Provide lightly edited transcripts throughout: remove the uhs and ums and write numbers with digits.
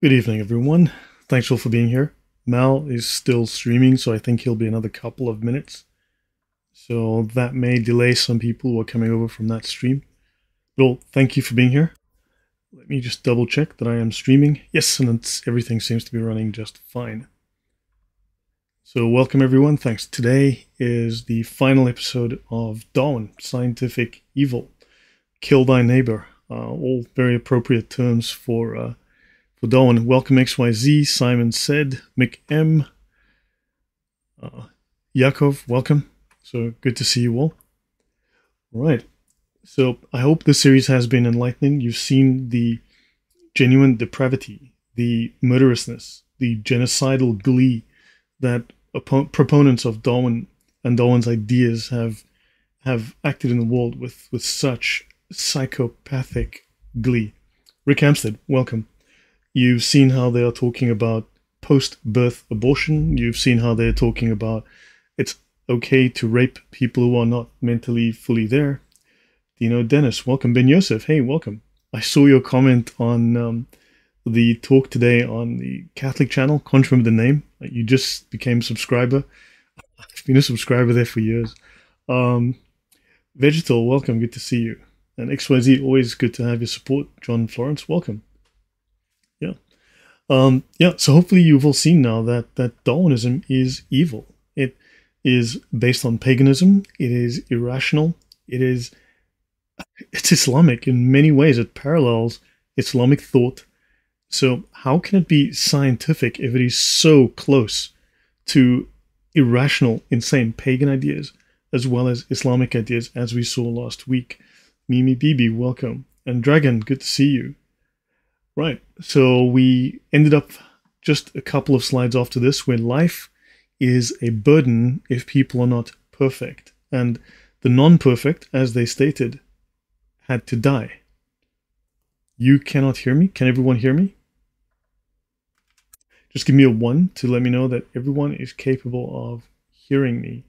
Good evening, everyone. Thanks all for being here. Mal is still streaming, so I think he'll be another couple of minutes. So that may delay some people who are coming over from that stream. But thank you for being here. Let me just double check that I am streaming. Yes, and everything seems to be running just fine. So welcome, everyone. Thanks. Today is the final episode of Darwin, Scientific Evil. Kill Thy Neighbor. All very appropriate terms for Darwin. Welcome XYZ, Simon said, Mick M, Yakov, welcome. So good to see you all. All right. So I hope this series has been enlightening. You've seen the genuine depravity, the murderousness, the genocidal glee that proponents of Darwin and Darwin's ideas have acted in the world with such psychopathic glee. Rick Amstead, welcome. You've seen how they are talking about post-birth abortion. You've seen how they're talking about it's okay to rape people who are not mentally fully there. Dino Dennis, welcome. Ben Yosef, hey, welcome. I saw your comment on the talk today on the Catholic channel. Can't remember the name. You just became a subscriber. I've been a subscriber there for years. Vegetal, welcome. Good to see you. And XYZ, always good to have your support. John Florence, welcome. Yeah, so hopefully you've all seen now that Darwinism is evil. It is based on paganism. It is irrational. It's Islamic in many ways. It parallels Islamic thought. So how can it be scientific if it is so close to irrational, insane pagan ideas as well as Islamic ideas, as we saw last week? Mimi Bibi, welcome. And Dragon, good to see you. Right, so we ended up just a couple of slides after this where life is a burden if people are not perfect. And the non-perfect, as they stated, had to die. You cannot hear me? Can everyone hear me? Just give me a 1 to let me know that everyone is capable of hearing me.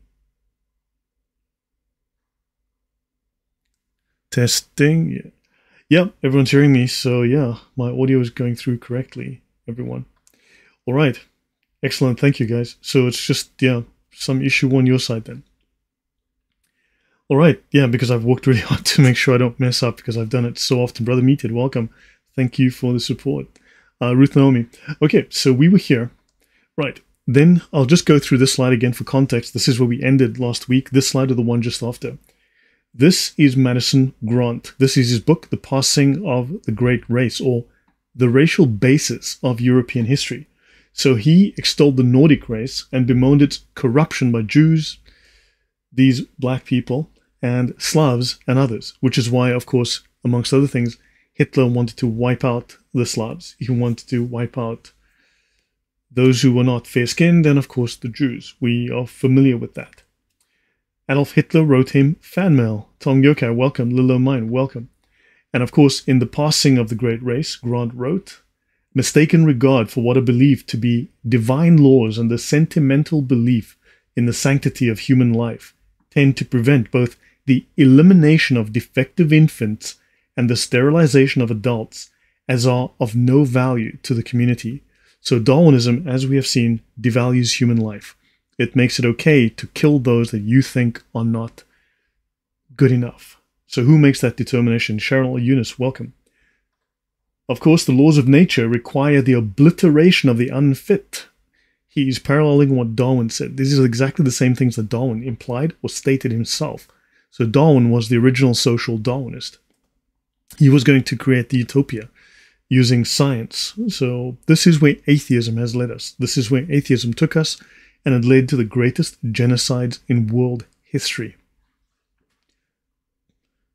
Testing, yeah. Yep, everyone's hearing me, so yeah, my audio is going through correctly, everyone. All right, excellent, thank you guys. So it's just, yeah, some issue on your side then. All right, yeah, because I've worked really hard to make sure I don't mess up because I've done it so often. Brother Meated, welcome. Thank you for the support. Ruth Naomi. Okay, so we were here. Right, then I'll just go through this slide again for context. This is where we ended last week. This slide is the one just after. This is Madison Grant. This is his book, The Passing of the Great Race, or The Racial Basis of European History. So he extolled the Nordic race and bemoaned its corruption by Jews, these black people, and Slavs and others, which is why, of course, amongst other things, Hitler wanted to wipe out the Slavs. He wanted to wipe out those who were not fair-skinned and, of course, the Jews. We are familiar with that. Adolf Hitler wrote him fan mail. Tom Yokai, welcome. Lilo Mine, welcome. And of course, in The Passing of the Great Race, Grant wrote, mistaken regard for what are believed to be divine laws and the sentimental belief in the sanctity of human life tend to prevent both the elimination of defective infants and the sterilization of adults, as are of no value to the community. So Darwinism, as we have seen, devalues human life. It makes it okay to kill those that you think are not good enough. So who makes that determination? Cheryl Eunice, welcome. Of course, the laws of nature require the obliteration of the unfit. He's paralleling what Darwin said. These are exactly the same things that Darwin implied or stated himself. So Darwin was the original social Darwinist. He was going to create the utopia using science. So this is where atheism has led us. This is where atheism took us, and it led to the greatest genocides in world history.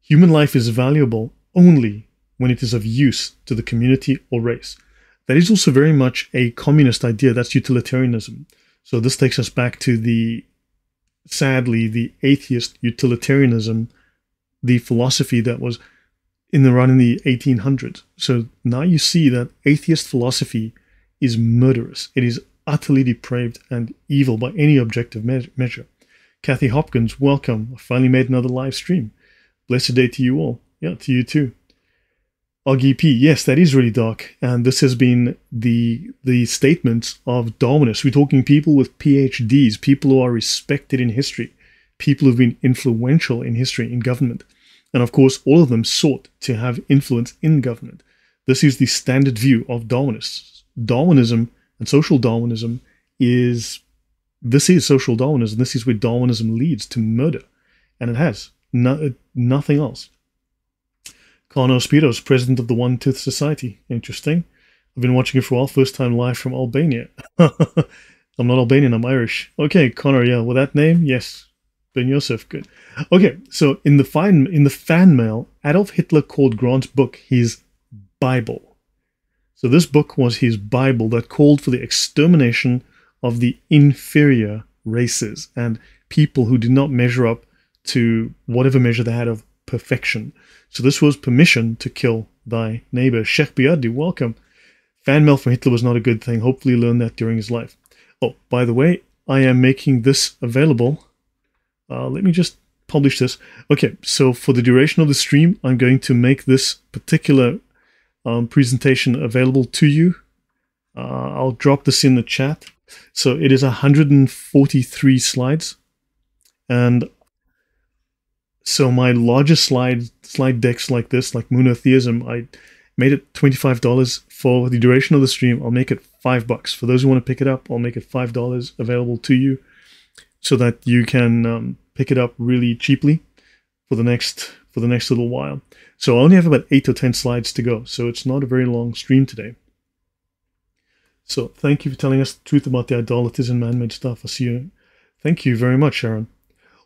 Human life is valuable only when it is of use to the community or race. That is also very much a communist idea. That's utilitarianism. So this takes us back to sadly, the atheist utilitarianism, the philosophy that was in the 1800s. So now you see that atheist philosophy is murderous. It is utterly depraved and evil by any objective measure. Kathy Hopkins, welcome. I finally made another live stream. Blessed day to you all. Yeah, to you too. RGP, yes, that is really dark. And this has been the statements of Darwinists. We're talking people with PhDs, people who are respected in history, people who've been influential in history, in government. And of course, all of them sought to have influence in government. This is the standard view of Darwinists. Darwinism and social Darwinism this is social Darwinism. This is where Darwinism leads to murder. And it has nothing else. Carno Spiros, president of the One Tooth Society. Interesting. I've been watching it for a while. First time live from Albania. I'm not Albanian, I'm Irish. Okay, Connor, yeah, with that name, yes. Ben Yosef, good. Okay, so in the fan mail, Adolf Hitler called Grant's book his Bible. So this book was his Bible that called for the extermination of the inferior races and people who did not measure up to whatever measure they had of perfection. So this was permission to kill thy neighbor. Sheikh Biadi, welcome. Fan mail from Hitler was not a good thing. Hopefully he learned that during his life. Oh, by the way, I am making this available. Let me just publish this. Okay, so for the duration of the stream, I'm going to make this particular presentation available to you. I'll drop this in the chat. So it is 143 slides. And so my largest slide decks like this, like monotheism, I made it $25 for the duration of the stream. I'll make it $5. For those who want to pick it up, I'll make it $5 available to you so that you can pick it up really cheaply for the next little while. So I only have about 8 or 10 slides to go, so it's not a very long stream today. So thank you for telling us the truth about the idolaters and man-made stuff. I see you. Thank you very much, Sharon.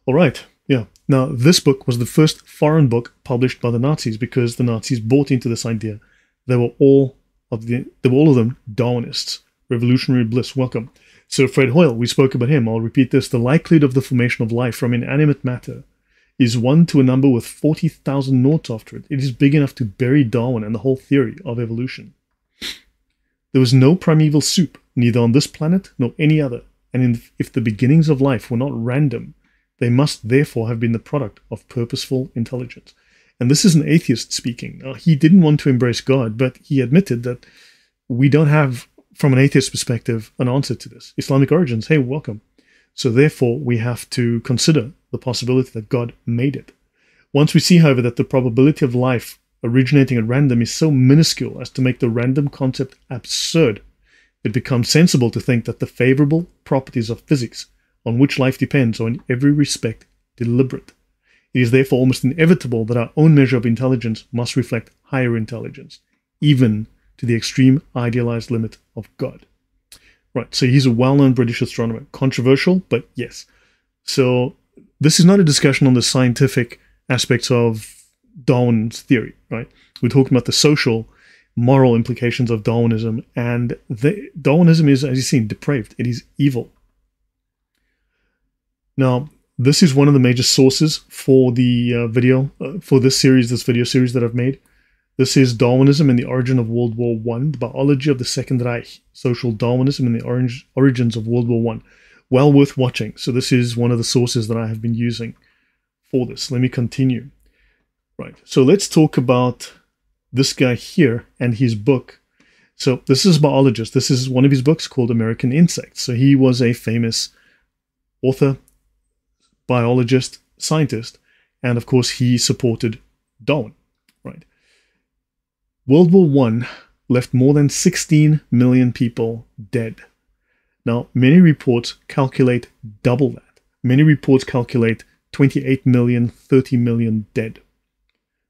All right. Yeah. Now, this book was the first foreign book published by the Nazis because the Nazis bought into this idea. They were all of them Darwinists. Revolutionary bliss. Welcome. So Fred Hoyle, we spoke about him. I'll repeat this. The likelihood of the formation of life from inanimate matter is 1 to a number with 40,000 noughts after it. It is big enough to bury Darwin and the whole theory of evolution. There was no primeval soup, neither on this planet nor any other. And if the beginnings of life were not random, they must therefore have been the product of purposeful intelligence. And this is an atheist speaking. He didn't want to embrace God, but he admitted that we don't have, from an atheist perspective, an answer to this. Islamic origins, hey, welcome. So therefore, we have to consider the possibility that God made it. Once we see, however, that the probability of life originating at random is so minuscule as to make the random concept absurd, it becomes sensible to think that the favorable properties of physics on which life depends are in every respect deliberate. It is therefore almost inevitable that our own measure of intelligence must reflect higher intelligence, even to the extreme idealized limit of God. Right, so he's a well-known British astronomer. Controversial, but yes. So this is not a discussion on the scientific aspects of Darwin's theory, right? We're talking about the social, moral implications of Darwinism, and Darwinism is, as you've seen, depraved. It is evil. Now, this is one of the major sources for the for this video series that I've made. This is Darwinism and the Origin of World War I, the Biology of the Second Reich, Social Darwinism and the Origins of World War I. Well worth watching. So this is one of the sources that I have been using for this. Let me continue. Right, so let's talk about this guy here and his book. So this is a biologist. This is one of his books called American Insects. So he was a famous author, biologist, scientist, and of course he supported Darwin, right? World War I left more than 16 million people dead. Now, many reports calculate double that. Many reports calculate 28 million, 30 million dead.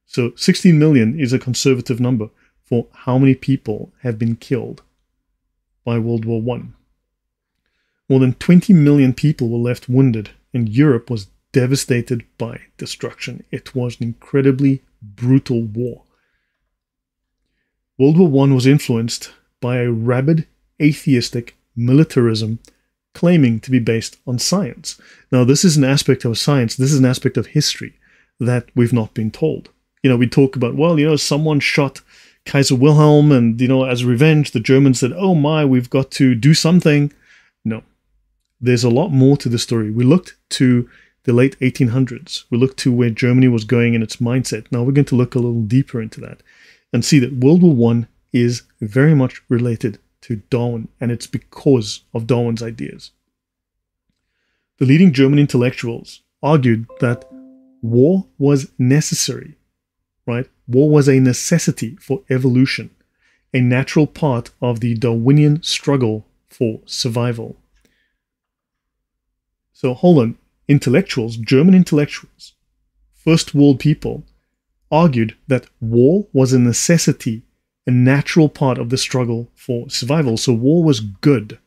So 16 million is a conservative number for how many people have been killed by World War I. More than 20 million people were left wounded, and Europe was devastated by destruction. It was an incredibly brutal war. World War I was influenced by a rabid, atheistic militarism claiming to be based on science. Now, this is an aspect of science, this is an aspect of history that we've not been told. You know, we talk about, well, you know, someone shot Kaiser Wilhelm and, you know, as revenge, the Germans said, oh my, we've got to do something. No, there's a lot more to the story. We looked to the late 1800s. We looked to where Germany was going in its mindset. Now we're going to look a little deeper into that. and see that World War One is very much related to Darwin, and it's because of Darwin's ideas. The leading German intellectuals argued that war was necessary, right? War was a necessity for evolution, a natural part of the Darwinian struggle for survival. So hold on, intellectuals, German intellectuals, First World people, argued that war was a necessity, a natural part of the struggle for survival. So war was good.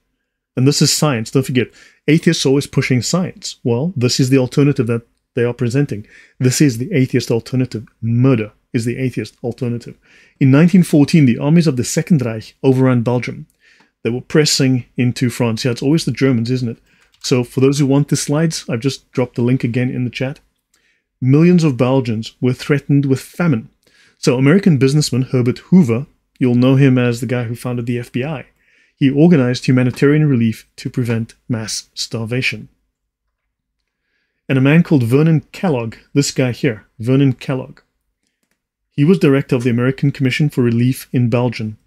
And this is science. Don't forget, atheists are always pushing science. Well, this is the alternative that they are presenting. This is the atheist alternative. Murder is the atheist alternative. In 1914, the armies of the Second Reich overran Belgium. They were pressing into France. Yeah, it's always the Germans, isn't it? So for those who want the slides, I've just dropped the link again in the chat. Millions of Belgians were threatened with famine. So American businessman Herbert Hoover, you'll know him as the guy who founded the FBI, he organized humanitarian relief to prevent mass starvation. And a man called Vernon Kellogg, this guy here, Vernon Kellogg, he was director of the American Commission for Relief in Belgium.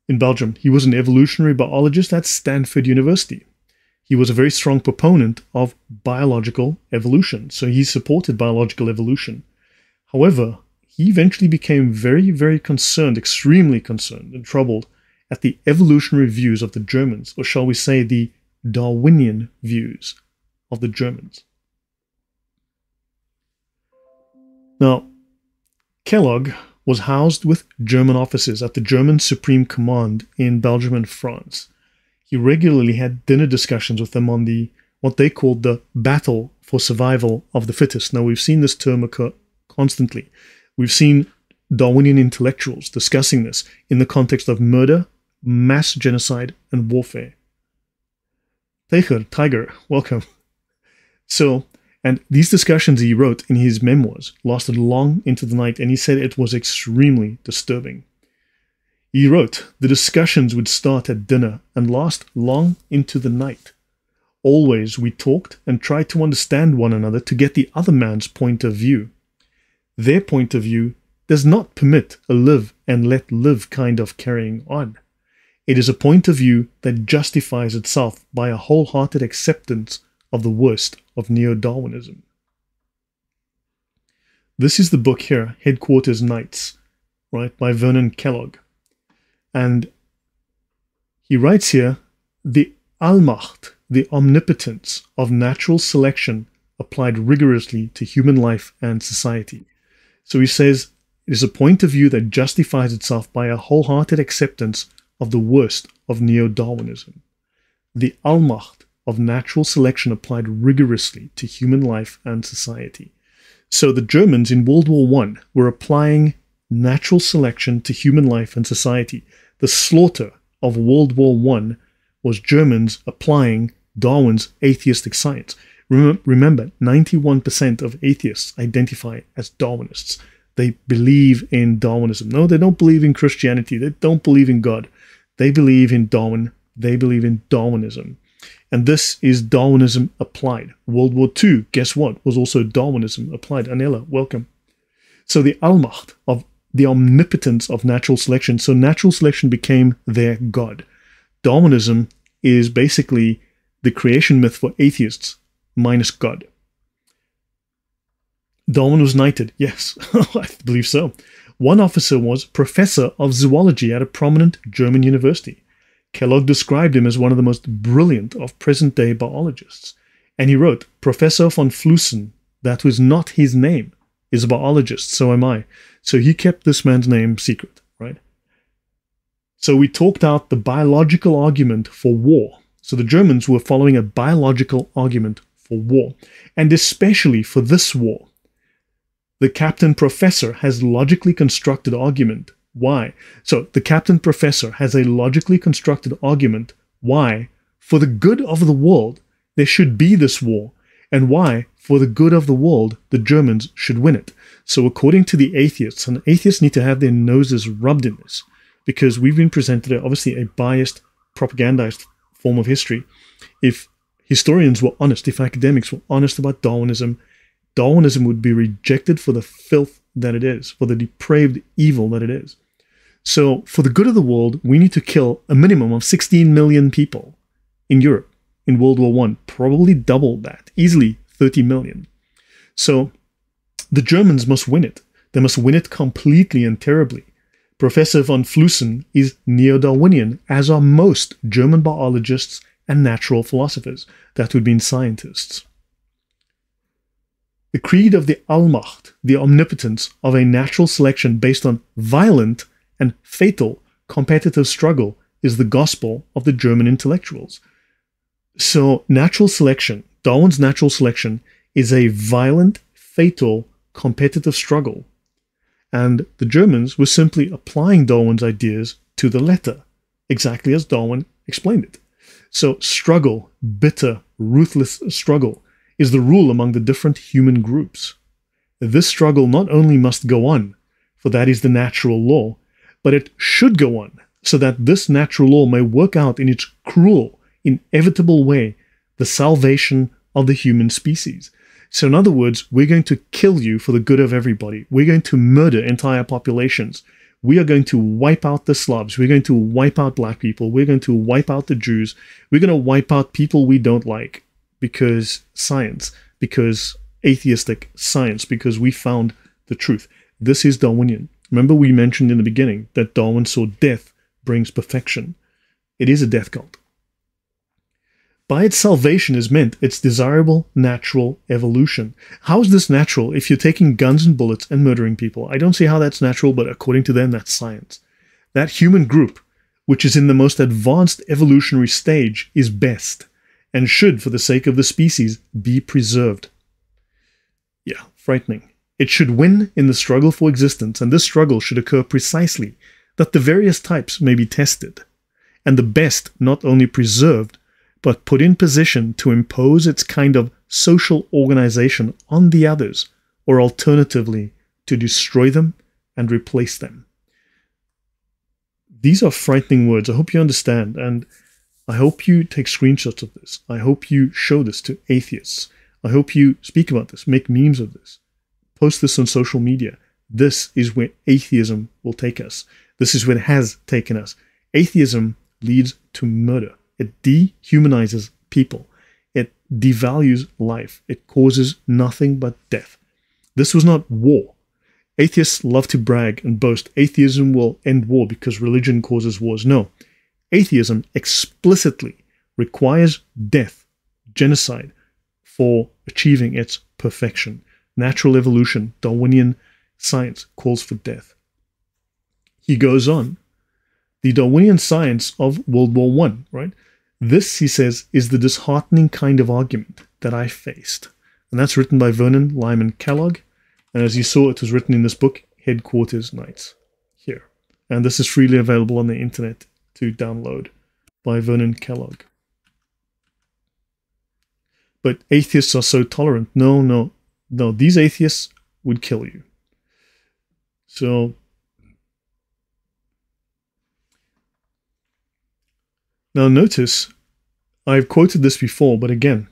He was an evolutionary biologist at Stanford University. He was a very strong proponent of biological evolution, so he supported biological evolution. However, he eventually became very, very concerned, extremely concerned and troubled at the evolutionary views of the Germans, or shall we say the Darwinian views of the Germans. Now, Kellogg was housed with German officers at the German Supreme Command in Belgium and France. He regularly had dinner discussions with them on what they called the battle for survival of the fittest. Now, we've seen this term occur constantly. We've seen Darwinian intellectuals discussing this in the context of murder, mass genocide, and warfare. Tiger, welcome. So, and these discussions he wrote in his memoirs lasted long into the night, and he said it was extremely disturbing. He wrote, the discussions would start at dinner and last long into the night. Always we talked and tried to understand one another to get the other man's point of view. Their point of view does not permit a live and let live kind of carrying on. It is a point of view that justifies itself by a wholehearted acceptance of the worst of neo-Darwinism. This is the book here, Headquarters Nights, right, by Vernon Kellogg. And he writes here, the Allmacht, the omnipotence of natural selection applied rigorously to human life and society. So he says, it is a point of view that justifies itself by a wholehearted acceptance of the worst of neo-Darwinism. The Allmacht of natural selection applied rigorously to human life and society. So the Germans in World War I were applying natural selection to human life and society. The slaughter of World War I was Germans applying Darwin's atheistic science. Remember, 91% of atheists identify as Darwinists. They believe in Darwinism. No, they don't believe in Christianity. They don't believe in God. They believe in Darwin. They believe in Darwinism. And this is Darwinism applied. World War II, guess what, was also Darwinism applied. Anela, welcome. So the Allmacht of the omnipotence of natural selection. So natural selection became their God. Darwinism is basically the creation myth for atheists minus God. Darwin was knighted. Yes, I believe so. One officer was professor of zoology at a prominent German university. Kellogg described him as one of the most brilliant of present-day biologists. And he wrote, Professor von Flussen, that was not his name, is a biologist, so am I. So he kept this man's name secret, right? So we talked out the biological argument for war. So the Germans were following a biological argument for war, and especially for this war. The captain professor has logically constructed argument. Why? So the captain professor has a logically constructed argument why, for the good of the world, there should be this war, and why, for the good of the world, the Germans should win it. So according to the atheists, and atheists need to have their noses rubbed in this, because we've been presented obviously a biased, propagandized form of history. If historians were honest, if academics were honest about Darwinism, Darwinism would be rejected for the filth that it is, for the depraved evil that it is. So for the good of the world, we need to kill a minimum of 16 million people in Europe in World War I, probably double that, easily 30 million. So the Germans must win it. They must win it completely and terribly. Professor von Flusen is neo-Darwinian, as are most German biologists and natural philosophers, that would mean scientists. The creed of the Allmacht, the omnipotence of a natural selection based on violent and fatal competitive struggle, is the gospel of the German intellectuals. So natural selection, Darwin's natural selection, is a violent, fatal, competitive struggle. And the Germans were simply applying Darwin's ideas to the letter, exactly as Darwin explained it. So struggle, bitter, ruthless struggle, is the rule among the different human groups. This struggle not only must go on, for that is the natural law, but it should go on, so that this natural law may work out in its cruel, inevitable way the salvation of the human species. So in other words, we're going to kill you for the good of everybody. We're going to murder entire populations. We are going to wipe out the Slavs. We're going to wipe out black people. We're going to wipe out the Jews. We're going to wipe out people we don't like because science, because atheistic science, because we found the truth. This is Darwinian. Remember we mentioned in the beginning that Darwin saw death brings perfection. It is a death cult. By its salvation is meant its desirable natural evolution. How is this natural if you're taking guns and bullets and murdering people? I don't see how that's natural, but according to them, that's science. That human group, which is in the most advanced evolutionary stage, is best and should, for the sake of the species, be preserved. Yeah, frightening. It should win in the struggle for existence, and this struggle should occur precisely that the various types may be tested, and the best not only preserved, but put in position to impose its kind of social organization on the others, or alternatively, to destroy them and replace them. These are frightening words. I hope you understand, and I hope you take screenshots of this. I hope you show this to atheists. I hope you speak about this, make memes of this, post this on social media. This is where atheism will take us. This is where it has taken us. Atheism leads to murder. It dehumanizes people. It devalues life. It causes nothing but death. This was not war. Atheists love to brag and boast atheism will end war because religion causes wars. No. Atheism explicitly requires death, genocide, for achieving its perfection. Natural evolution, Darwinian science calls for death. He goes on. The Darwinian science of World War I, right? This, he says, is the disheartening kind of argument that I faced. And that's written by Vernon Lyman Kellogg. And as you saw, it was written in this book, Headquarters Nights, here. And this is freely available on the internet to download by Vernon Kellogg. But atheists are so tolerant. No, no, no. These atheists would kill you. So now notice, I've quoted this before, but again,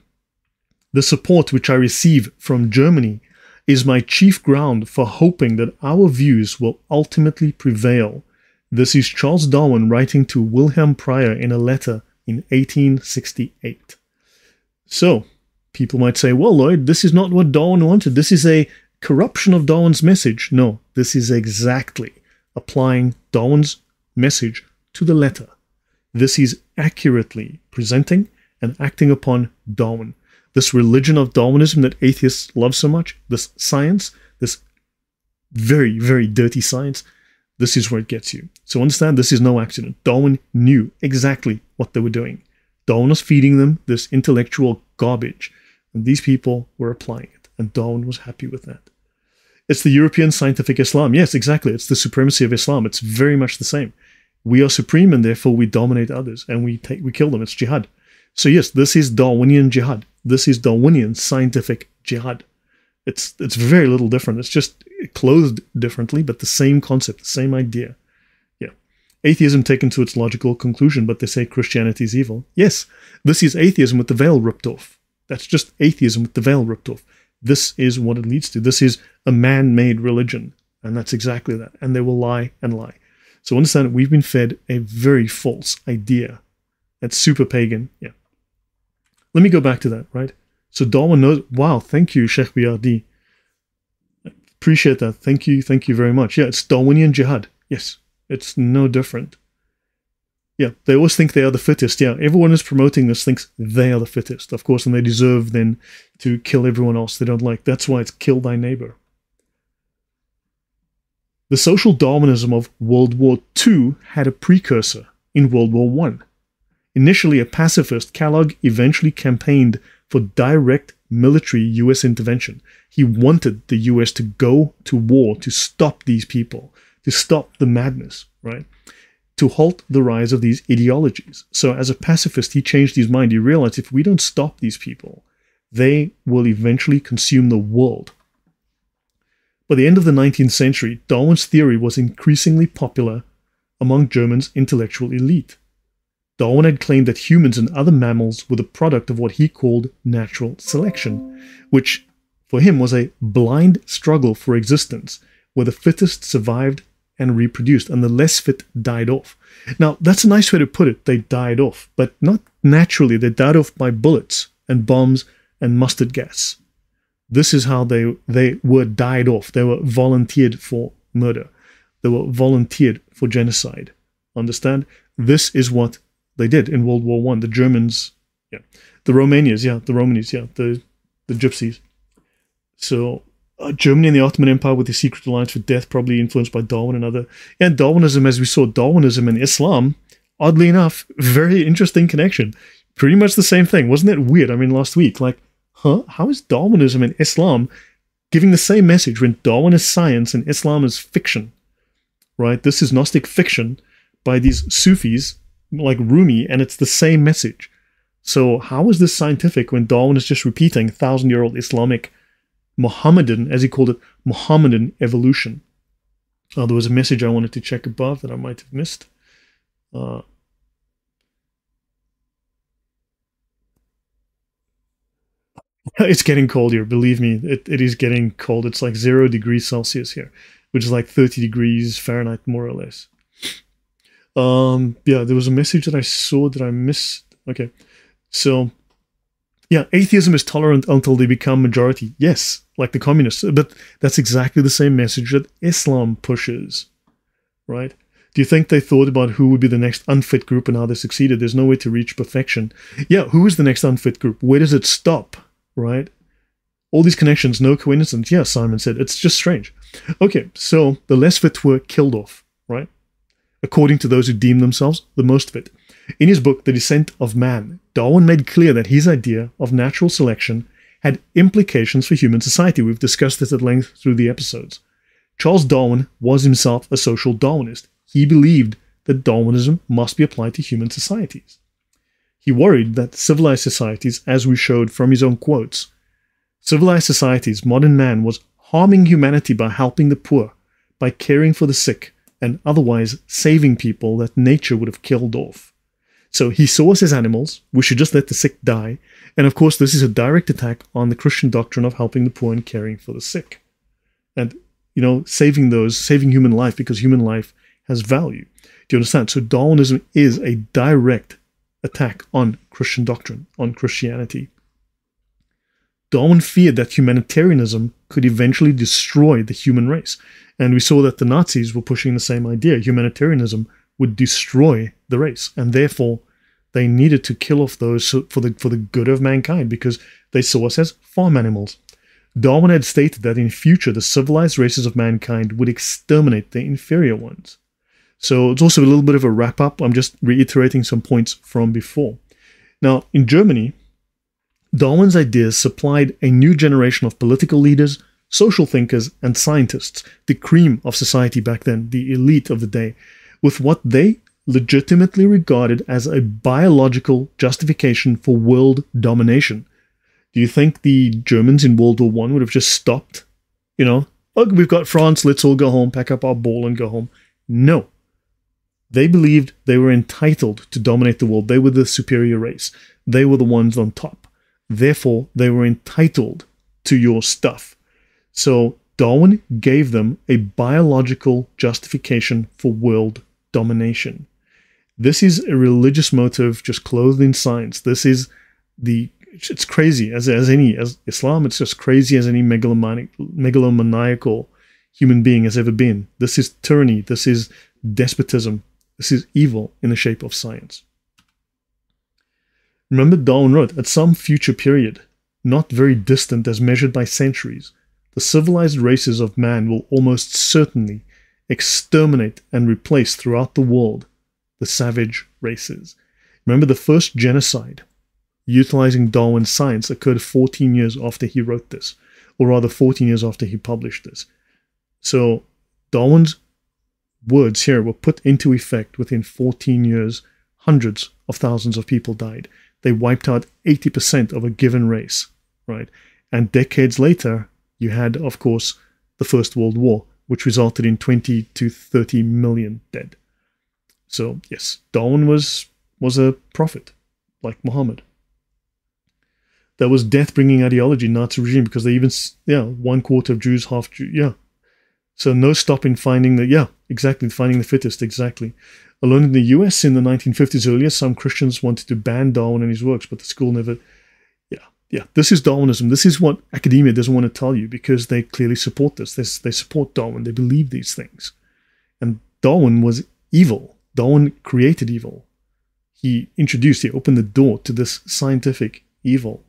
the support which I receive from Germany is my chief ground for hoping that our views will ultimately prevail. This is Charles Darwin writing to Wilhelm Preyer in a letter in 1868. So, people might say, well, Lloyd, this is not what Darwin wanted. This is a corruption of Darwin's message. No, this is exactly applying Darwin's message to the letter. This is accurately presenting and acting upon Darwin. This religion of Darwinism that atheists love so much, this science, this very, very dirty science, this is where it gets you. So understand, this is no accident. Darwin knew exactly what they were doing. Darwin was feeding them this intellectual garbage, and these people were applying it, and Darwin was happy with that. It's the European scientific Islam. Yes, exactly. It's the supremacy of Islam. It's very much the same. We are supreme and therefore we dominate others and we kill them. It's jihad. So yes, this is Darwinian jihad. This is Darwinian scientific jihad. It's very little different. It's just clothed differently, but the same concept, the same idea. Yeah. Atheism taken to its logical conclusion, but they say Christianity is evil. Yes, this is atheism with the veil ripped off. That's just atheism with the veil ripped off. This is what it leads to. This is a man-made religion. And that's exactly that. And they will lie and lie. So understand, we've been fed a very false idea. That's super pagan. Yeah. Let me go back to that, right? So Darwin knows. Wow, thank you, Sheikh Biardi. Appreciate that. Thank you very much. Yeah, it's Darwinian jihad. Yes, it's no different. Yeah, they always think they are the fittest. Yeah, everyone who's promoting this thinks they are the fittest, of course, and they deserve then to kill everyone else they don't like. That's why it's kill thy neighbor. The social Darwinism of World War II had a precursor in World War I. Initially a pacifist, Kellogg eventually campaigned for direct military US intervention. He wanted the US to go to war to stop these people, to stop the madness, right? To halt the rise of these ideologies. So as a pacifist, he changed his mind. He realized if we don't stop these people, they will eventually consume the world. By the end of the 19th century, Darwin's theory was increasingly popular among Germany's intellectual elite. Darwin had claimed that humans and other mammals were the product of what he called natural selection, which for him was a blind struggle for existence, where the fittest survived and reproduced, and the less fit died off. Now, that's a nice way to put it. They died off, but not naturally. They died off by bullets and bombs and mustard gas. This is how they were died off. They were volunteered for murder. They were volunteered for genocide. Understand? This is what they did in World War I. The Germans, yeah. The Romanians, yeah. The Romanies, yeah. The Gypsies. So Germany and the Ottoman Empire with the secret alliance for death, probably influenced by Darwin and other. And Darwinism, as we saw, Darwinism and Islam, oddly enough, very interesting connection. Pretty much the same thing. Wasn't that weird? I mean, last week, like, huh? How is Darwinism and Islam giving the same message when Darwin is science and Islam is fiction? Right? This is Gnostic fiction by these Sufis like Rumi, and it's the same message. So how is this scientific when Darwin is just repeating 1,000-year-old Islamic Mohammedan, as he called it, Mohammedan evolution? There was a message I wanted to check above that I might have missed. It's getting cold here, believe me. It is getting cold. It's like 0 degrees Celsius here, which is like 30 degrees Fahrenheit, more or less. Yeah, there was a message that I saw that I missed. Okay, so yeah, atheism is tolerant until they become majority. Yes, like the communists, but that's exactly the same message that Islam pushes, right? Do you think they thought about who would be the next unfit group and how they succeeded? There's no way to reach perfection. Yeah, who is the next unfit group? Where does it stop, right? All these connections, no coincidence. Yeah, Simon said, it's just strange. Okay, so the less fit were killed off, right? According to those who deem themselves the most fit. In his book, The Descent of Man, Darwin made clear that his idea of natural selection had implications for human society. We've discussed this at length through the episodes. Charles Darwin was himself a social Darwinist. He believed that Darwinism must be applied to human societies. He worried that civilized societies, as we showed from his own quotes, civilized societies, modern man was harming humanity by helping the poor, by caring for the sick, and otherwise saving people that nature would have killed off. So he saw us as animals. We should just let the sick die. And of course, this is a direct attack on the Christian doctrine of helping the poor and caring for the sick. And, you know, saving human life, because human life has value. Do you understand? So Darwinism is a direct attack on Christian doctrine, on Christianity. Darwin feared that humanitarianism could eventually destroy the human race. And we saw that the Nazis were pushing the same idea. Humanitarianism would destroy the race. And therefore, they needed to kill off those for the good of mankind, because they saw us as farm animals. Darwin had stated that in future, the civilized races of mankind would exterminate the inferior ones. So it's also a little bit of a wrap-up. I'm just reiterating some points from before. Now, in Germany, Darwin's ideas supplied a new generation of political leaders, social thinkers, and scientists, the cream of society back then, the elite of the day, with what they legitimately regarded as a biological justification for world domination. Do you think the Germans in World War I would have just stopped? You know, oh, we've got France, let's all go home, pack up our ball and go home. No. They believed they were entitled to dominate the world. They were the superior race. They were the ones on top. Therefore, they were entitled to your stuff. So Darwin gave them a biological justification for world domination. This is a religious motive just clothed in science. This is it's crazy as Islam, it's just crazy as any megalomaniacal human being has ever been. This is tyranny. This is despotism. This is evil in the shape of science. Remember, Darwin wrote, at some future period, not very distant as measured by centuries, the civilized races of man will almost certainly exterminate and replace throughout the world the savage races. Remember, the first genocide utilizing Darwin's science occurred 14 years after he wrote this, or rather 14 years after he published this. So Darwin's words here were put into effect within 14 years. Hundreds of thousands of people died. They wiped out 80% of a given race, right? And decades later, you had, of course, the First World War, which resulted in 20 to 30 million dead. So yes, Darwin was a prophet, like Muhammad. There was death-bringing ideology in Nazi regime because they even, 1/4 of Jews, half Jew, So no stop in finding finding the fittest, exactly. Alone in the US in the 1950s earlier, some Christians wanted to ban Darwin and his works, but the school never, this is Darwinism. This is what academia doesn't want to tell you because they clearly support this. They support Darwin. They believe these things. And Darwin was evil. Darwin created evil. He opened the door to this scientific evil.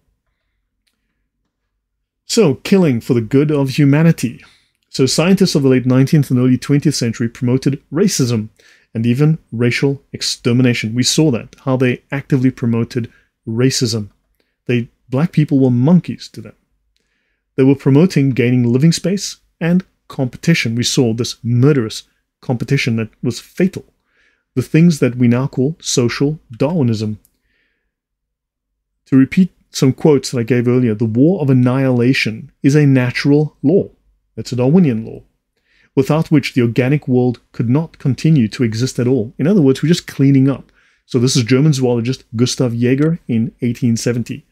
So, killing for the good of humanity. So scientists of the late 19th and early 20th century promoted racism and even racial extermination. We saw that, how they actively promoted racism. Black people were monkeys to them. They were promoting gaining living space and competition. We saw this murderous competition that was fatal. The things that we now call social Darwinism. To repeat some quotes that I gave earlier, the war of annihilation is a natural law. It's a Darwinian law, without which the organic world could not continue to exist at all. In other words, we're just cleaning up. So this is German zoologist Gustav Jäger in 1870.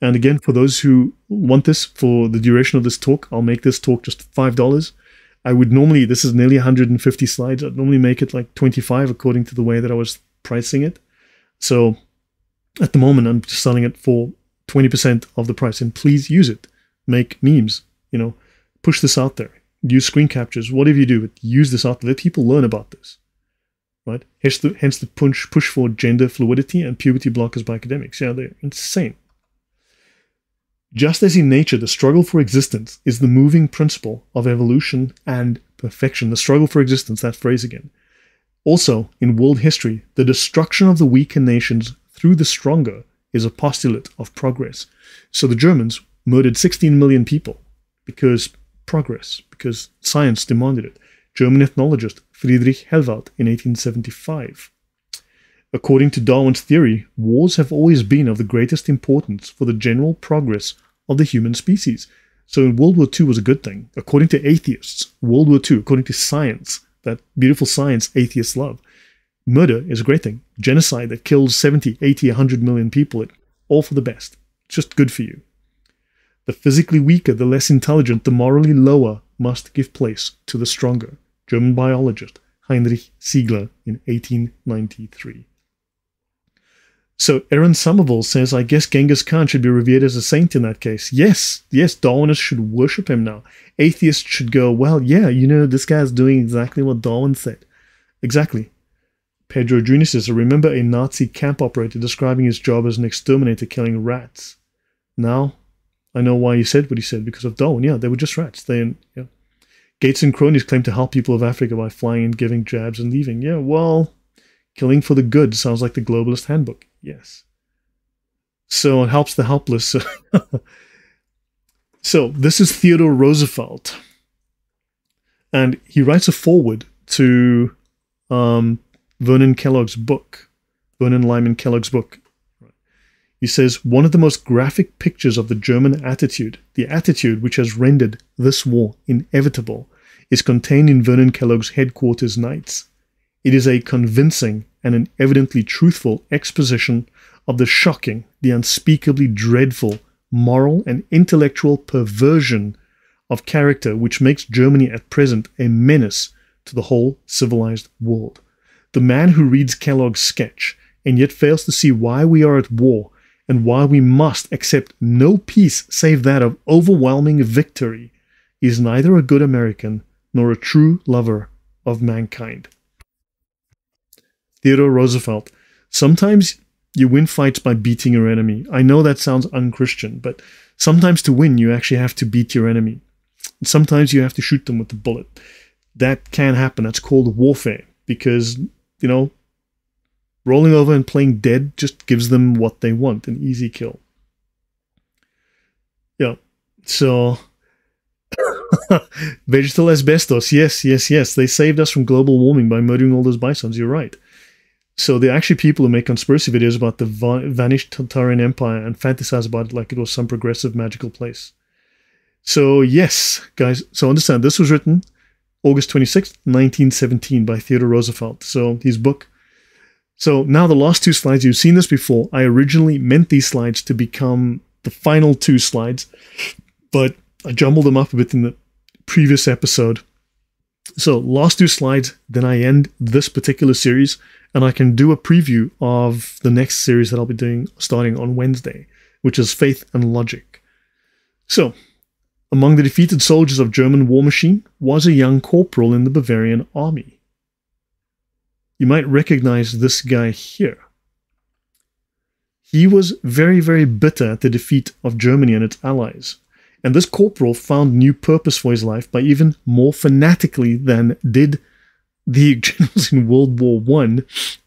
And again, for those who want this for the duration of this talk, I'll make this talk just $5. I would normally, this is nearly 150 slides, I'd normally make it like 25 according to the way that I was pricing it. So at the moment, I'm just selling it for 20% of the price. And please use it. Make memes, push this out there. Use screen captures, whatever you do, but use this out there. Let people learn about this. Right? Hence the push for gender fluidity and puberty blockers by academics. Yeah, they're insane. Just as in nature, the struggle for existence is the moving principle of evolution and perfection. The struggle for existence, that phrase again. Also, in world history, the destruction of the weaker nations through the stronger is a postulate of progress. So the Germans murdered 16 million people because science demanded it. German ethnologist Friedrich Helwart in 1875. According to Darwin's theory, wars have always been of the greatest importance for the general progress of the human species. So World War II was a good thing. According to atheists, World War II, according to science, that beautiful science atheists love, murder is a great thing. Genocide that kills 70, 80, 100 million people, all for the best. It's just good for you. The physically weaker, the less intelligent, the morally lower must give place to the stronger. German biologist Heinrich Siegler in 1893. So Aaron Somerville says, I guess Genghis Khan should be revered as a saint in that case. Yes, Darwinists should worship him now. Atheists should go, well, yeah, this guy's doing exactly what Darwin said. Exactly. Pedro Jr. says, I remember a Nazi camp operator describing his job as an exterminator killing rats. Now, I know why he said what he said, because of Darwin. Yeah, they were just rats. Gates and cronies claim to help people of Africa by flying and giving jabs and leaving. Yeah, well, killing for the good sounds like the globalist handbook. Yes. So it helps the helpless. So this is Theodore Roosevelt. And he writes a foreword to Vernon Lyman Kellogg's book. He says, one of the most graphic pictures of the German attitude, the attitude which has rendered this war inevitable, is contained in Vernon Kellogg's Headquarters Nights. It is a convincing and an evidently truthful exposition of the shocking, the unspeakably dreadful moral, and intellectual perversion of character which makes Germany at present a menace to the whole civilized world. The man who reads Kellogg's sketch and yet fails to see why we are at war and why we must accept no peace save that of overwhelming victory is neither a good American nor a true lover of mankind. Theodore Roosevelt. Sometimes you win fights by beating your enemy. I know that sounds unchristian, but sometimes to win, you actually have to beat your enemy. And sometimes you have to shoot them with the bullet. That can happen. That's called warfare because, you know, rolling over and playing dead just gives them what they want, an easy kill. Yeah. So, vegetal asbestos. Yes, yes, yes. They saved us from global warming by murdering all those bisons. You're right. So there are actually people who make conspiracy videos about the vanished Tartarian Empire and fantasize about it like it was some progressive magical place. So yes, guys, so understand, this was written August 26th, 1917 by Theodore Roosevelt. So his book. So now the last two slides, you've seen this before. I originally meant these slides to become the final two slides, but I jumbled them up a bit in the previous episode. So last two slides, then I end this particular series, and I can do a preview of the next series that I'll be doing starting on Wednesday, which is Faith and Logic. So, among the defeated soldiers of German war machine was a young corporal in the Bavarian army. You might recognize this guy here. He was very, very bitter at the defeat of Germany and its allies. And this corporal found new purpose for his life by even more fanatically than did the generals in World War I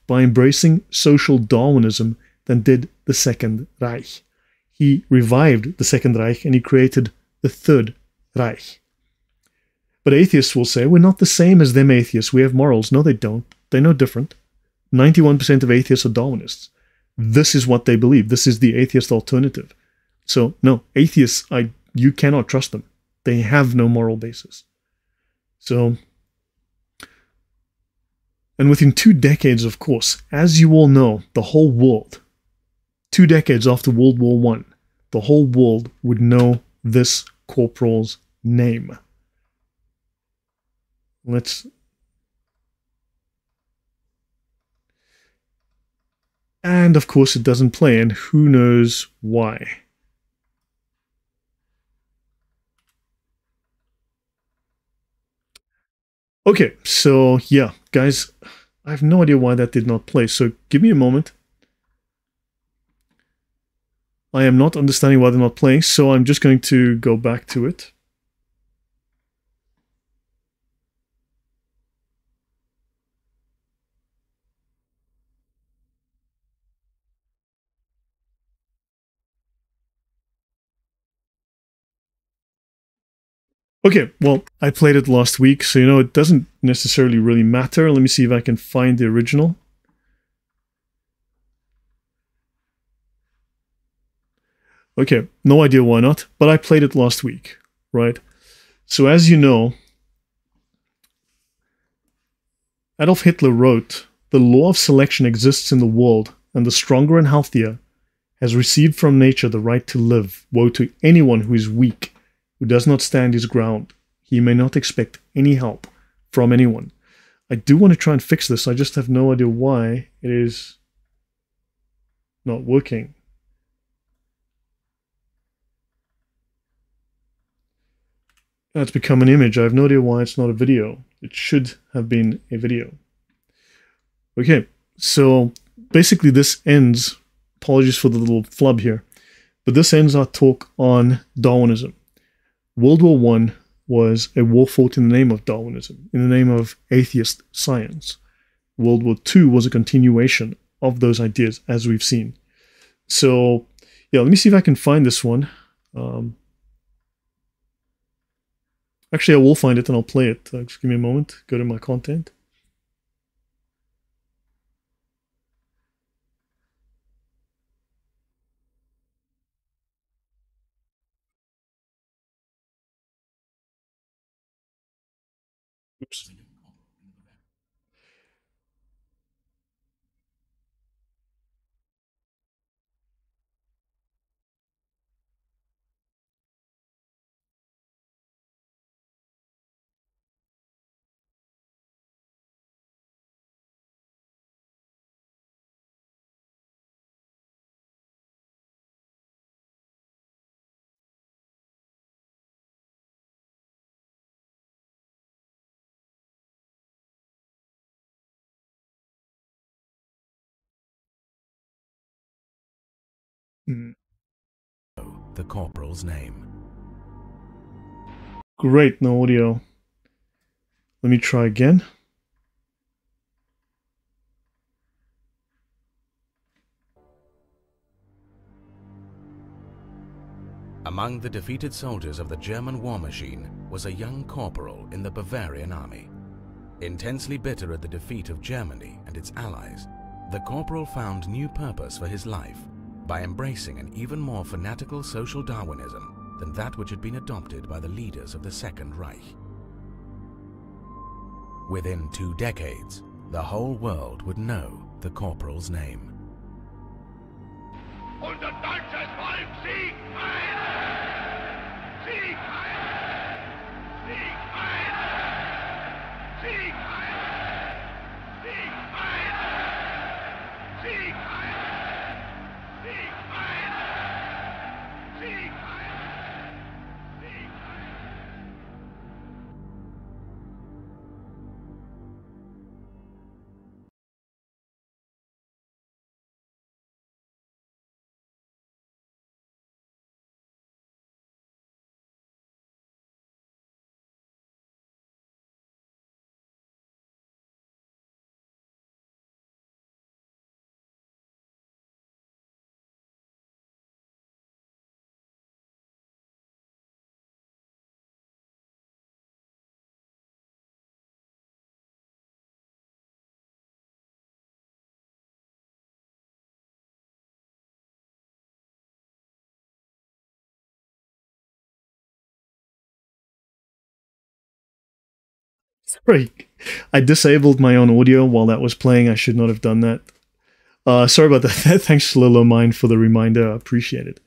by embracing social Darwinism than did the Second Reich. He revived the Second Reich and he created the Third Reich. But atheists will say, we're not the same as them atheists. We have morals. No, they don't. They're no different. 91% of atheists are Darwinists. This is what they believe. This is the atheist alternative. So, no, atheists, you cannot trust them. They have no moral basis. So, and within 2 decades, of course, as you all know, the whole world, 2 decades after World War I, the whole world would know this corporal's name. And of course it doesn't play, and who knows why. Okay, so yeah, guys, I have no idea why that did not play, so give me a moment. I am not understanding why they're not playing, so I'm just going to go back to it. Okay, well, I played it last week, so you know, it doesn't necessarily really matter. Let me see if I can find the original. Okay, no idea why not, but I played it last week, right? So as you know, Adolf Hitler wrote, "The law of selection exists in the world, and the stronger and healthier has received from nature the right to live. Woe to anyone who is weak, who does not stand his ground. He may not expect any help from anyone." I do want to try and fix this. I just have no idea why it is not working. It's become an image. I have no idea why it's not a video. It should have been a video. Okay, so basically this ends, apologies for the little flub here, but this ends our talk on Darwinism. World War I was a war fought in the name of Darwinism, in the name of atheist science. World War II was a continuation of those ideas, as we've seen. So, yeah, let me see if I can find this one. Actually, I will find it and I'll play it. Just give me a moment. Go to my content. Oops. The corporal's name. Great, no audio. Let me try again. Among the defeated soldiers of the German war machine was a young corporal in the Bavarian army. Intensely bitter at the defeat of Germany and its allies, the corporal found new purpose for his life by embracing an even more fanatical social Darwinism than that which had been adopted by the leaders of the Second Reich. Within 2 decades, the whole world would know the corporal's name. Unser deutsches Volk siegt heil! Sieg heil! Sieg heil! Sieg heil! Sieg heil! Sieg heil! Sieg heil! Sieg heil! Sieg heil! Sorry, I disabled my own audio while that was playing. I should not have done that. Sorry about that. Thanks, Lilo Mine, for the reminder. I appreciate it.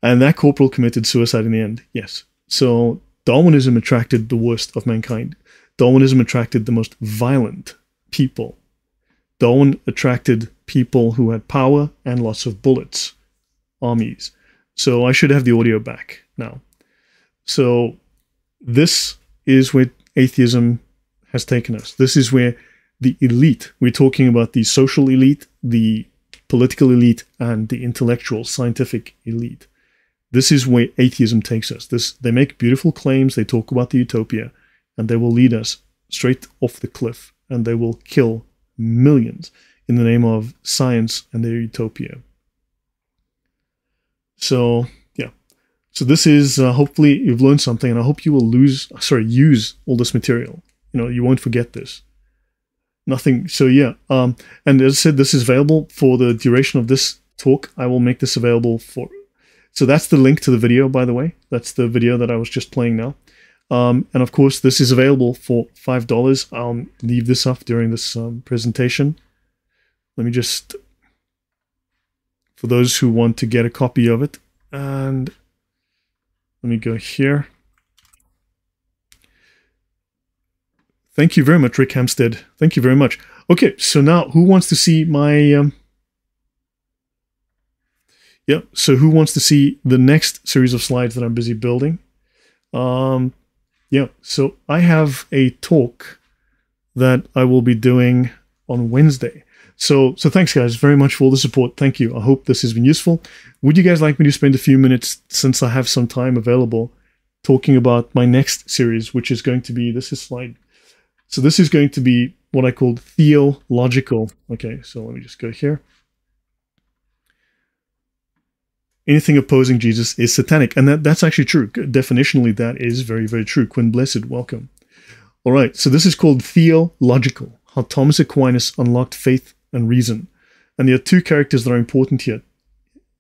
And that corporal committed suicide in the end. Yes. So Darwinism attracted the worst of mankind. Darwinism attracted the most violent people. Darwin attracted people who had power and lots of bullets, armies. So I should have the audio back now. So this is where atheism has taken us. This is where the elite, we're talking about the social elite, the political elite, and the intellectual, scientific elite. This is where atheism takes us. They make beautiful claims, they talk about the utopia, and they will lead us straight off the cliff, and they will kill millions in the name of science and their utopia. So, yeah. So this is, hopefully you've learned something, and I hope you will use all this material. You won't forget this. Nothing. So yeah. And as I said, this is available for the duration of this talk. I will make this available for. So that's the link to the video, by the way. That's the video that I was just playing now. And of course, this is available for $5. I'll leave this up during this presentation. Let me just, for those who want to get a copy of it, and let me go here. Thank you very much, Rick Hampstead. Thank you very much. Okay, so now who wants to see my... so who wants to see the next series of slides that I'm busy building? So I have a talk that I will be doing on Wednesday. So thanks, guys, very much for all the support. Thank you. I hope this has been useful. Would you guys like me to spend a few minutes, since I have some time available, talking about my next series, which is going to be, this is slide. So this is going to be what I call theological. Okay, so let me just go here. Anything opposing Jesus is satanic. And that's actually true. Definitionally, that is very, very true. Quinn Blessed, welcome. All right, so this is called theological, how Thomas Aquinas unlocked faith and reason. And there are 2 characters that are important here.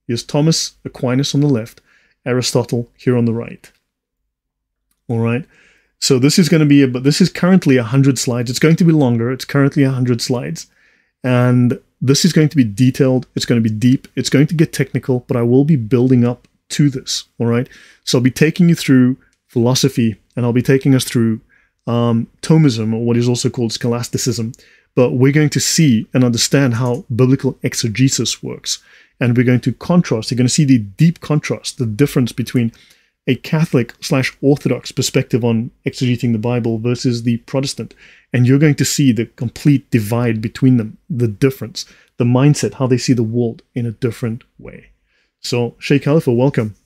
Here's Thomas Aquinas on the left, Aristotle here on the right. All right. So this is going to be, but this is currently 100 slides. It's going to be longer. It's currently 100 slides. And this is going to be detailed. It's going to be deep. It's going to get technical, but I will be building up to this. All right. So I'll be taking you through philosophy, and I'll be taking us through Thomism, or what is also called scholasticism. But we're going to see and understand how biblical exegesis works. And we're going to contrast. You're going to see the deep contrast, the difference between a Catholic/Orthodox perspective on exegeting the Bible versus the Protestant. And you're going to see the complete divide between them, the difference, the mindset, how they see the world in a different way. So, Sheikh Khalifa, welcome.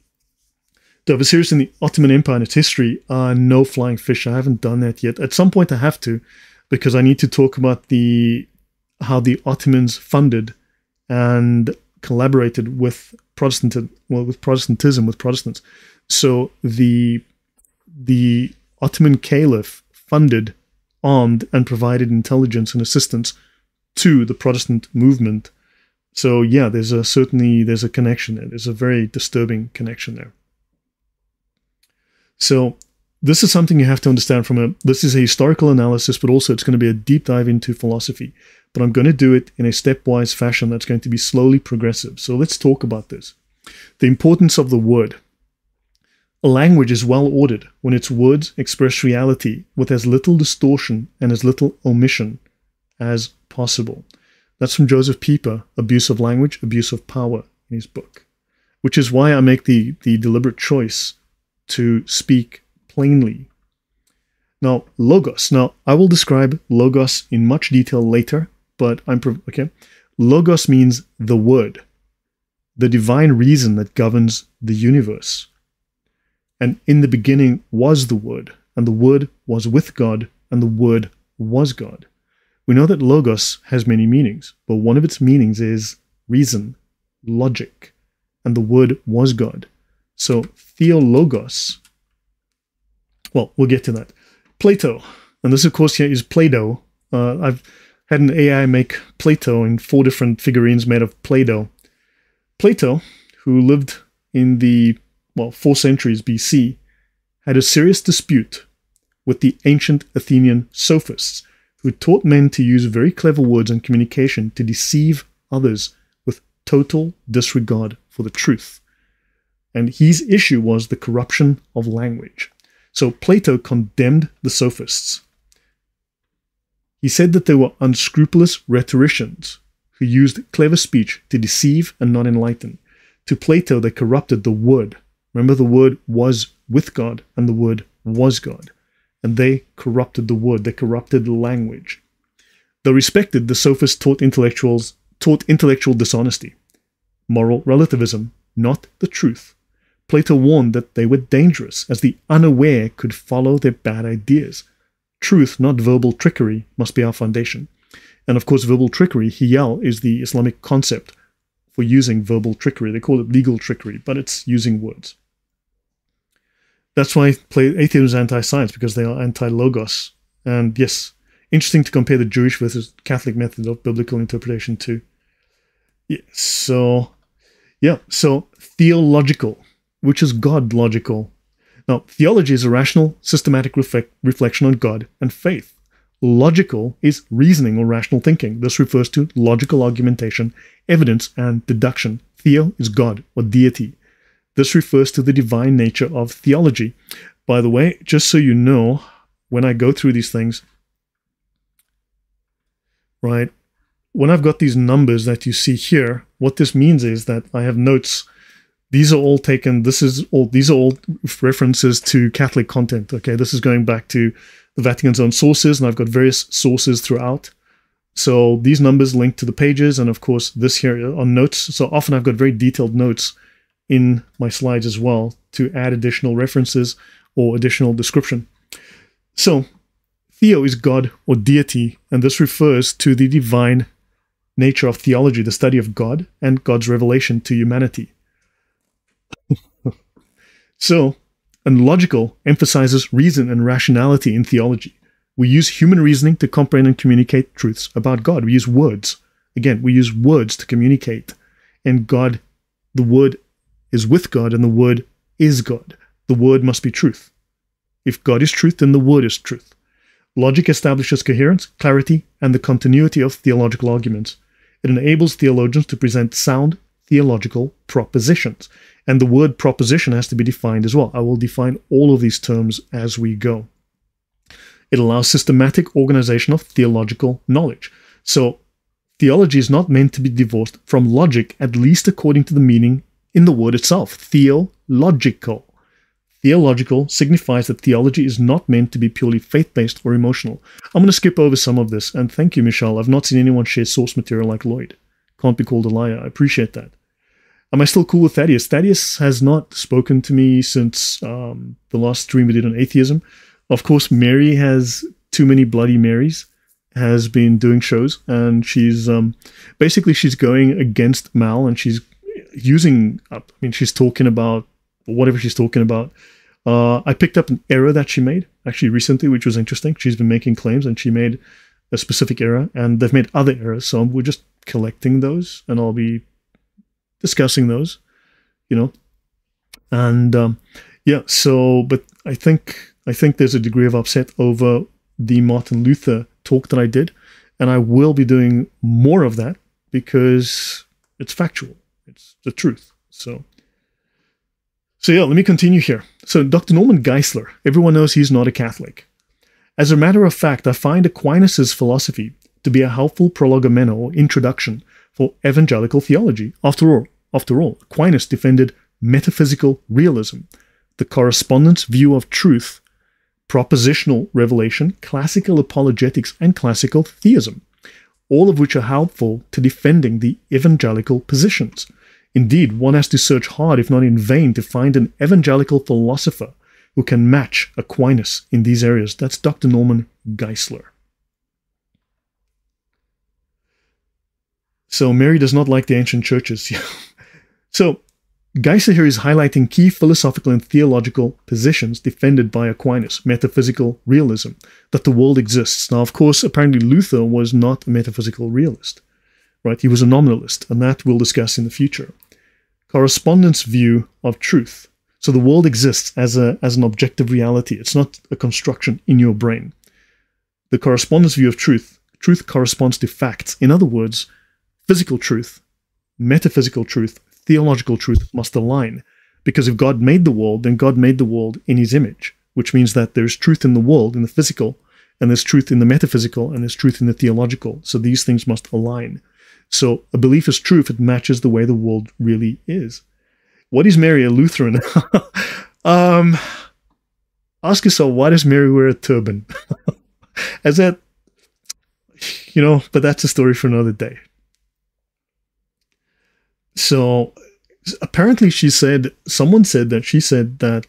Do I have a series in the Ottoman Empire and its history? No flying fish. I haven't done that yet. At some point I have to, because I need to talk about how the Ottomans funded and collaborated with Protestantism, with Protestants. So the Ottoman Caliph funded, armed, and provided intelligence and assistance to the Protestant movement. So yeah, there's a connection there. There's a very disturbing connection there. So this is something you have to understand this is a historical analysis, but also it's going to be a deep dive into philosophy. But I'm going to do it in a stepwise fashion that's going to be slowly progressive. So let's talk about this. The importance of the word. A language is well ordered when its words express reality with as little distortion and as little omission as possible. That's from Joseph Pieper, Abuse of Language, Abuse of Power, in his book. Which is why I make the deliberate choice to speak plainly. Now, logos. Now, I will describe logos in much detail later, but okay. Logos means the word, the divine reason that governs the universe. And in the beginning was the Word, and the Word was with God, and the Word was God. We know that logos has many meanings, but one of its meanings is reason, logic, and the Word was God. So theologos, well, we'll get to that. Plato, and this of course here is Play-Doh. I've had an AI make Plato in 4 different figurines made of Play-Doh. Plato, who lived in the 4 centuries BC, had a serious dispute with the ancient Athenian sophists, who taught men to use very clever words and communication to deceive others with total disregard for the truth. And his issue was the corruption of language. So Plato condemned the sophists. He said that they were unscrupulous rhetoricians who used clever speech to deceive and not enlighten. To Plato, they corrupted the word. Remember, the word was with God and the word was God. And they corrupted the word. They corrupted the language. Though respected, the sophists taught intellectual dishonesty, moral relativism, not the truth. Plato warned that they were dangerous, as the unaware could follow their bad ideas. Truth, not verbal trickery, must be our foundation. And of course, verbal trickery, hiyal, is the Islamic concept for using verbal trickery. They call it legal trickery, but it's using words. That's why atheism is anti-science, because they are anti-logos. And yes, interesting to compare the Jewish versus Catholic method of biblical interpretation too. Yeah, so theological, which is God-logical. Now, theology is a rational, systematic reflection on God and faith. Logical is reasoning or rational thinking. This refers to logical argumentation, evidence, and deduction. Theo is God or deity. This refers to the divine nature of theology. By the way, just so you know, when I go through these things, right, when I've got these numbers that you see here, what this means is that I have notes. These are all taken, these are all references to Catholic content, okay? This is going back to the Vatican's own sources, and I've got various sources throughout. So these numbers link to the pages, and of course this here are notes. So often I've got very detailed notes in my slides as well to add additional references or additional description. So Theo is God or deity, and this refers to the divine nature of theology, the study of God and God's revelation to humanity. So, and logical emphasizes reason and rationality in theology. We use human reasoning to comprehend and communicate truths about God. We use words. Again, we use words to communicate. And God, the Word is with God and the Word is God. The Word must be truth. If God is truth, then the Word is truth. Logic establishes coherence, clarity, and the continuity of theological arguments. It enables theologians to present sound theological propositions. And the word proposition has to be defined as well. I will define all of these terms as we go. It allows systematic organization of theological knowledge. So theology is not meant to be divorced from logic, at least according to the meaning in the word itself. Theological. Theological signifies that theology is not meant to be purely faith-based or emotional. I'm going to skip over some of this, and thank you, Michelle. I've not seen anyone share source material like Lloyd. Can't be called a liar. I appreciate that. Am I still cool with Thaddeus? Thaddeus has not spoken to me since the last stream we did on atheism. Of course, Mary has Too Many Bloody Marys, has been doing shows, and she's basically she's going against Mal, and she's using, I mean, she's talking about whatever she's talking about. I picked up an error that she made actually recently, which was interesting. She's been making claims, and she made a specific error, and they've made other errors. So we're just collecting those, and I'll be discussing those, you know. And yeah, so but I think there's a degree of upset over the Martin Luther talk that I did, and I will be doing more of that because it's factual, it's the truth. So yeah, let me continue here. So Dr. Norman Geisler, everyone knows he's not a Catholic. As a matter of fact, I find Aquinas' philosophy to be a helpful prolegomena or introduction for evangelical theology. After all, Aquinas defended metaphysical realism, the correspondence view of truth, propositional revelation, classical apologetics, and classical theism, all of which are helpful to defending the evangelical positions. Indeed, one has to search hard, if not in vain, to find an evangelical philosopher who can match Aquinas in these areas. That's Dr. Norman Geisler. So Mary does not like the ancient churches. So Geisler here is highlighting key philosophical and theological positions defended by Aquinas, metaphysical realism, that the world exists. Now, of course, apparently Luther was not a metaphysical realist, right? He was a nominalist, and that we'll discuss in the future. Correspondence view of truth. So the world exists as an objective reality. It's not a construction in your brain. The correspondence view of truth. Truth corresponds to facts. In other words, physical truth, metaphysical truth, theological truth must align. Because if God made the world, then God made the world in his image, which means that there's truth in the world, in the physical, and there's truth in the metaphysical, and there's truth in the theological. So these things must align. So a belief is true if it matches the way the world really is. What is Mary, a Lutheran? Ask yourself, why does Mary wear a turban? As that, you know, but that's a story for another day. So apparently someone said that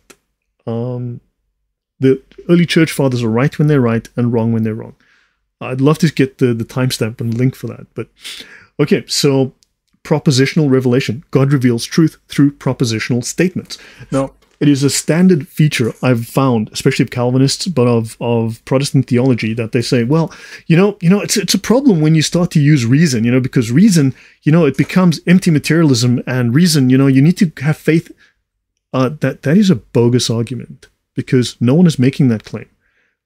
the early church fathers are right when they're right and wrong when they're wrong. I'd love to get the timestamp and link for that. But okay, so propositional revelation. God reveals truth through propositional statements. Now, it is a standard feature I've found, especially of Calvinists, but of Protestant theology, that they say, well, it's a problem when you start to use reason, because reason, it becomes empty materialism, and reason, you need to have faith. That is a bogus argument, because no one is making that claim.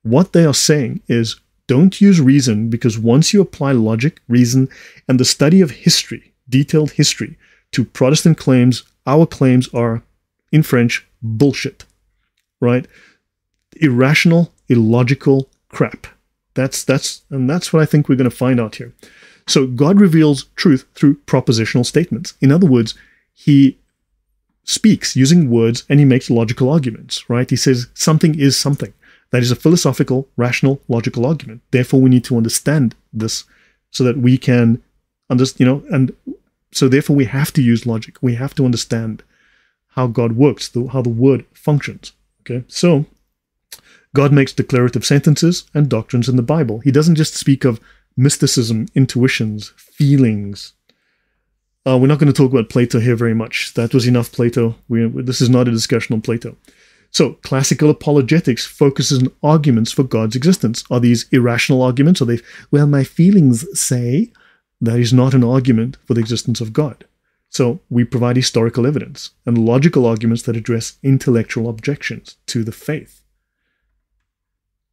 What they are saying is, don't use reason, because once you apply logic, reason, and the study of history, detailed history, to Protestant claims, our claims are, in French, bullshit, right? Irrational, illogical crap. That's what I think we're going to find out here. So God reveals truth through propositional statements. In other words, he speaks using words and he makes logical arguments, right? He says something is something. That is a philosophical, rational, logical argument. Therefore, we need to understand this so that we can understand, and so therefore we have to use logic. We have to understand how God works, how the word functions. Okay, so God makes declarative sentences and doctrines in the Bible. He doesn't just speak of mysticism, intuitions, feelings. We're not going to talk about Plato here very much. That was enough Plato. This is not a discussion on Plato. So classical apologetics focuses on arguments for God's existence. Are these irrational arguments? Are they, well, my feelings say? That is not an argument for the existence of God. So we provide historical evidence and logical arguments that address intellectual objections to the faith.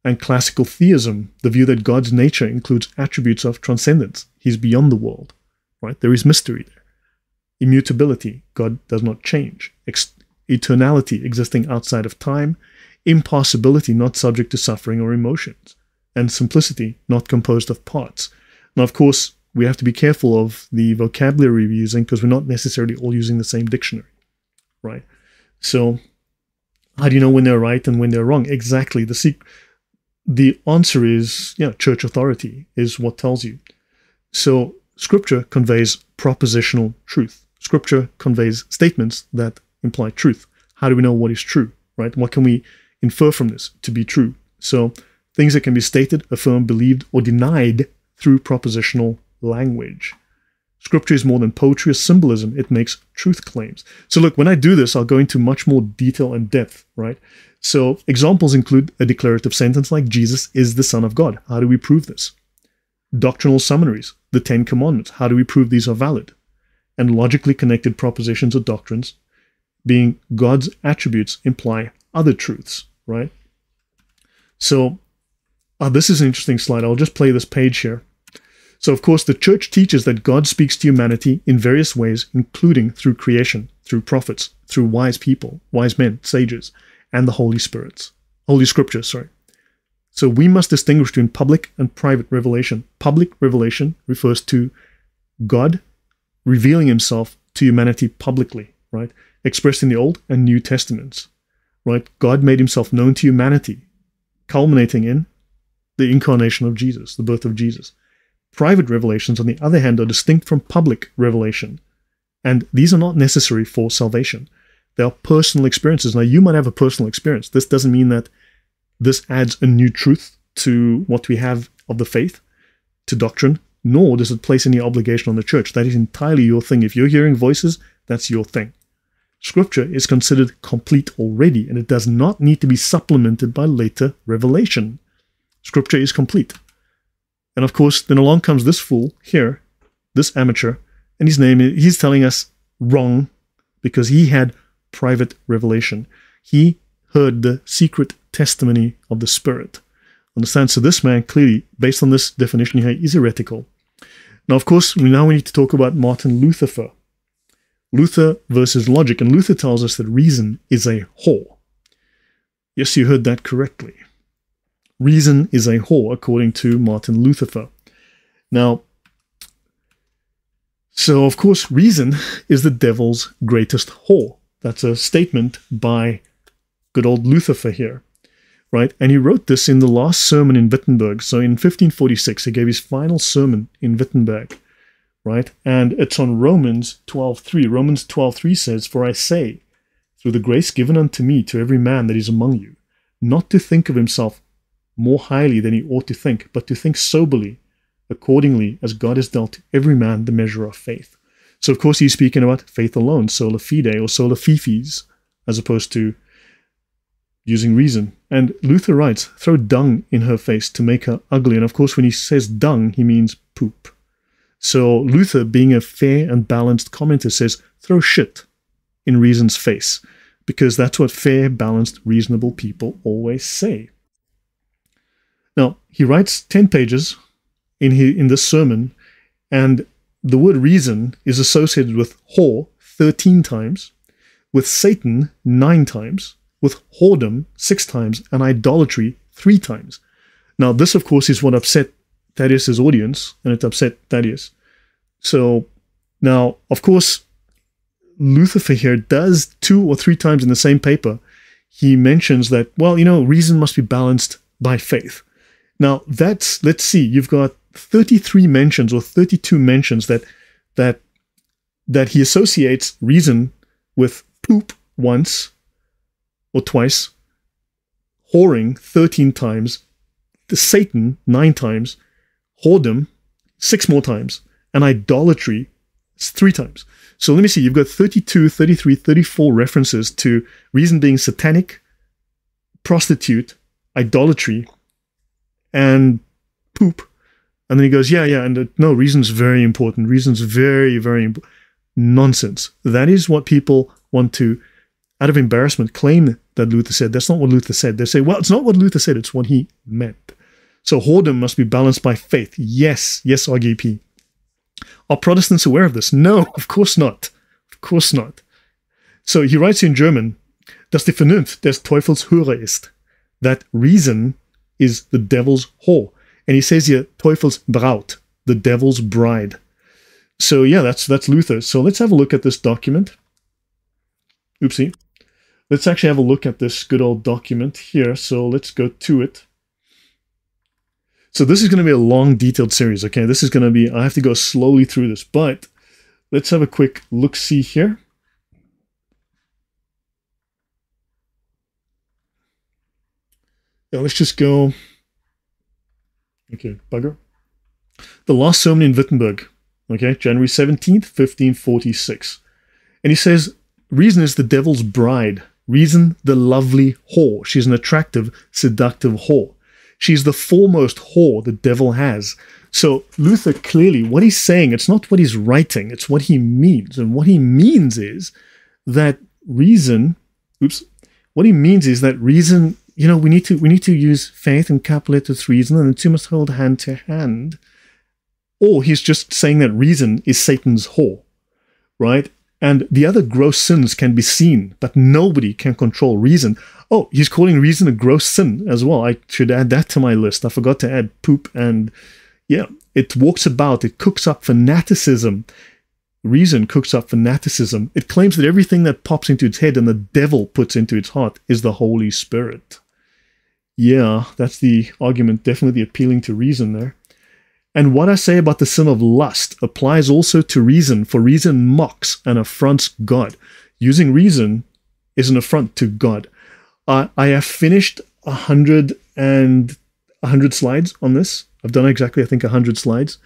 And classical theism, the view that God's nature includes attributes of transcendence. He's beyond the world, right? There is mystery there. Immutability, God does not change. Eternality, existing outside of time. Impossibility, not subject to suffering or emotions. And simplicity, not composed of parts. Now, of course, we have to be careful of the vocabulary we're using because we're not necessarily all using the same dictionary, right? So how do you know when they're right and when they're wrong? Exactly. The answer is, church authority is what tells you. So Scripture conveys propositional truth. Scripture conveys statements that imply truth. How do we know what is true, right? What can we infer from this to be true? So things that can be stated, affirmed, believed, or denied through propositional language. Scripture is more than poetry or symbolism. It makes truth claims. So look, when I do this, I'll go into much more detail and depth, right? So examples include a declarative sentence like Jesus is the Son of God. How do we prove this? Doctrinal summaries, the Ten Commandments. How do we prove these are valid? And logically connected propositions or doctrines, being God's attributes, imply other truths, right? So this is an interesting slide. I'll just play this page here. So, of course, the church teaches that God speaks to humanity in various ways, including through creation, through prophets, through wise people, wise men, sages, and the Holy Scriptures. So we must distinguish between public and private revelation. Public revelation refers to God revealing himself to humanity publicly, right? Expressed in the Old and New Testaments, right? God made himself known to humanity, culminating in the incarnation of Jesus, the birth of Jesus. Private revelations, on the other hand, are distinct from public revelation, and these are not necessary for salvation. They are personal experiences. Now, you might have a personal experience. This doesn't mean that this adds a new truth to what we have of the faith, to doctrine, nor does it place any obligation on the church. That is entirely your thing. If you're hearing voices, that's your thing. Scripture is considered complete already, and it does not need to be supplemented by later revelation. Scripture is complete. And of course, then along comes this fool here, this amateur, and he's telling us wrong because he had private revelation. He heard the secret testimony of the Spirit. Understand? So this man clearly, based on this definition here, is heretical. Now, of course, we need to talk about Martin Luther. Luther versus logic. And Luther tells us that reason is a whore. Yes, you heard that correctly. Reason is a whore, according to Martin Luther. Now, so of course, reason is the devil's greatest whore. That's a statement by good old Luther here, right? And he wrote this in the last sermon in Wittenberg. So in 1546, he gave his final sermon in Wittenberg, right? And it's on Romans 12:3. Romans 12:3 says, "For I say, through the grace given unto me, to every man that is among you, not to think of himself more highly than he ought to think, but to think soberly, accordingly as God has dealt to every man the measure of faith." So, of course, he's speaking about faith alone, sola fide or sola fifis, as opposed to using reason. And Luther writes, "Throw dung in her face to make her ugly." And, of course, when he says dung, he means poop. So Luther, being a fair and balanced commenter, says, throw shit in reason's face, because that's what fair, balanced, reasonable people always say. Now, he writes 10 pages in this sermon, and the word reason is associated with whore 13 times, with Satan 9 times, with whoredom 6 times, and idolatry 3 times. Now, this, of course, is what upset Thaddeus' audience, and it upset Thaddeus. So, now, of course, Luther here does 2 or 3 times in the same paper, he mentions that, well, reason must be balanced by faith. Now, let's see, you've got 33 mentions or 32 mentions that he associates reason with poop once or twice, whoring 13 times, the Satan 9 times, whoredom 6 more times, and idolatry 3 times. So let me see, you've got 32, 33, 34 references to reason being satanic, prostitute, idolatry, and poop. And then he goes, no, reason's very important. Reason's very, very important. Nonsense. That is what people want to, out of embarrassment, claim that Luther said. That's not what Luther said. They say, well, it's not what Luther said, it's what he meant. So whoredom must be balanced by faith. Yes, RGP. Are Protestants aware of this? No, of course not. Of course not. So he writes in German, dass die Vernunft des Teufels Hure ist. That reason is the devil's whore. And he says here, Teufels Braut, the devil's bride. So yeah, that's Luther. So let's have a look at this document. Oopsie. Let's actually have a look at this good old document here. So let's go to it. So this is going to be a long, detailed series, okay? This is going to be, I have to go slowly through this, but let's have a quick look-see here. Now let's just go. Okay, bugger. The last sermon in Wittenberg. Okay, January 17th, 1546. And he says, reason is the devil's bride. Reason, the lovely whore. She's an attractive, seductive whore. She's the foremost whore the devil has. So Luther clearly, what he's saying, it's not what he's writing, it's what he means. And what he means is that reason, what he means is that reason, you know, we need to use faith and couple it with reason, and the two must hold hand to hand. Or he's just saying that reason is Satan's whore, right? And the other gross sins can be seen, but nobody can control reason. Oh, he's calling reason a gross sin as well. I should add that to my list. I forgot to add poop. And yeah, it walks about, it cooks up fanaticism. Reason cooks up fanaticism. It claims that everything that pops into its head and the devil puts into its heart is the Holy Spirit. Yeah, that's the argument, definitely appealing to reason there. And what I say about the sin of lust applies also to reason, for reason mocks and affronts God. Using reason is an affront to God. I have finished 100 slides on this. I've done exactly, I think, 100 slides.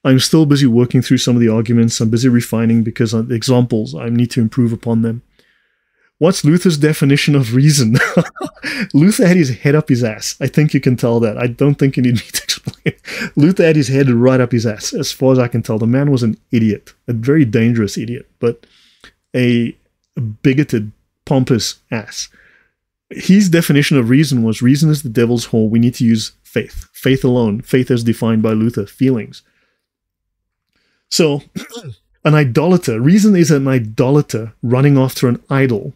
I'm still busy working through some of the arguments. I'm busy refining because the examples, I need to improve upon them. What's Luther's definition of reason? Luther had his head up his ass. I think you can tell that. I don't think you need me to explain. Luther had his head right up his ass. As far as I can tell, the man was an idiot. A very dangerous idiot, but a bigoted, pompous ass. His definition of reason was, reason is the devil's whore. We need to use faith. Faith alone. Faith as defined by Luther. Feelings. So, an idolater. Reason is an idolater running after an idol.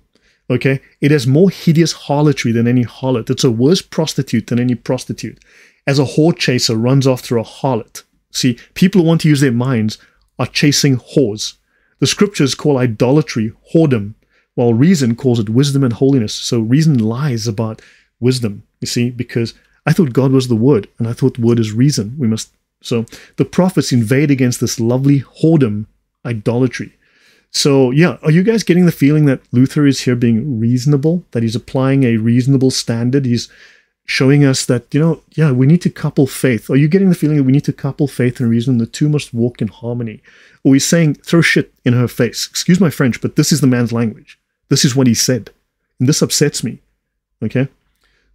Okay? It has more hideous harlotry than any harlot. It's a worse prostitute than any prostitute. As a whore chaser runs after a harlot. See, people who want to use their minds are chasing whores. The scriptures call idolatry whoredom, while reason calls it wisdom and holiness. So reason lies about wisdom, you see, because I thought God was the Word, and I thought the Word is reason. So the prophets invade against this lovely whoredom, idolatry. So yeah, are you guys getting the feeling that Luther is here being reasonable, that he's applying a reasonable standard? He's showing us that, you know, yeah, we need to couple faith. Are you getting the feeling that we need to couple faith and reason? The two must walk in harmony. Or he's saying, throw shit in her face. Excuse my French, but this is the man's language. This is what he said. And this upsets me. Okay?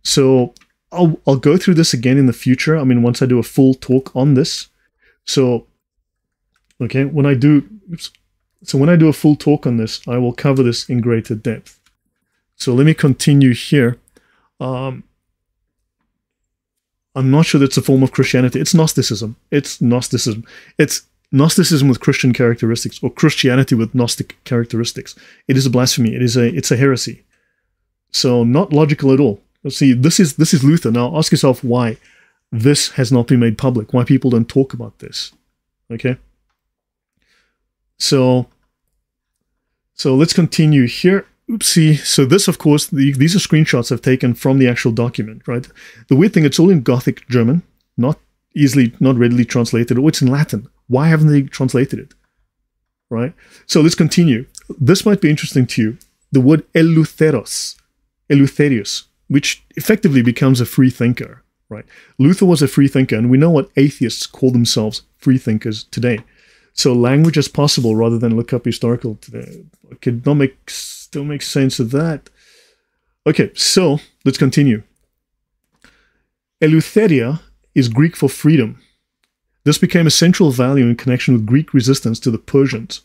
So I'll go through this again in the future. I mean, once I do a full talk on this. So, okay, when I do a full talk on this, I will cover this in greater depth. So let me continue here. I'm not sure that's a form of Christianity. It's Gnosticism. It's Gnosticism. It's Gnosticism with Christian characteristics, or Christianity with Gnostic characteristics. It is a blasphemy. It's a heresy. So not logical at all. See, this is Luther. Now ask yourself why this has not been made public, why people don't talk about this. Okay? So let's continue here. Oopsie. So this, of course, these are screenshots I've taken from the actual document, right? The weird thing, it's all in Gothic German, not readily translated, or it's in Latin. Why haven't they translated it? Right? So let's continue. This might be interesting to you. The word Eleutherios, which effectively becomes a free thinker, right? Luther was a free thinker, and we know what atheists call themselves, free thinkers today. So language as possible rather than look up historical today. Could not still make sense of that. Okay, so let's continue. Eleutheria is Greek for freedom. This became a central value in connection with Greek resistance to the Persians.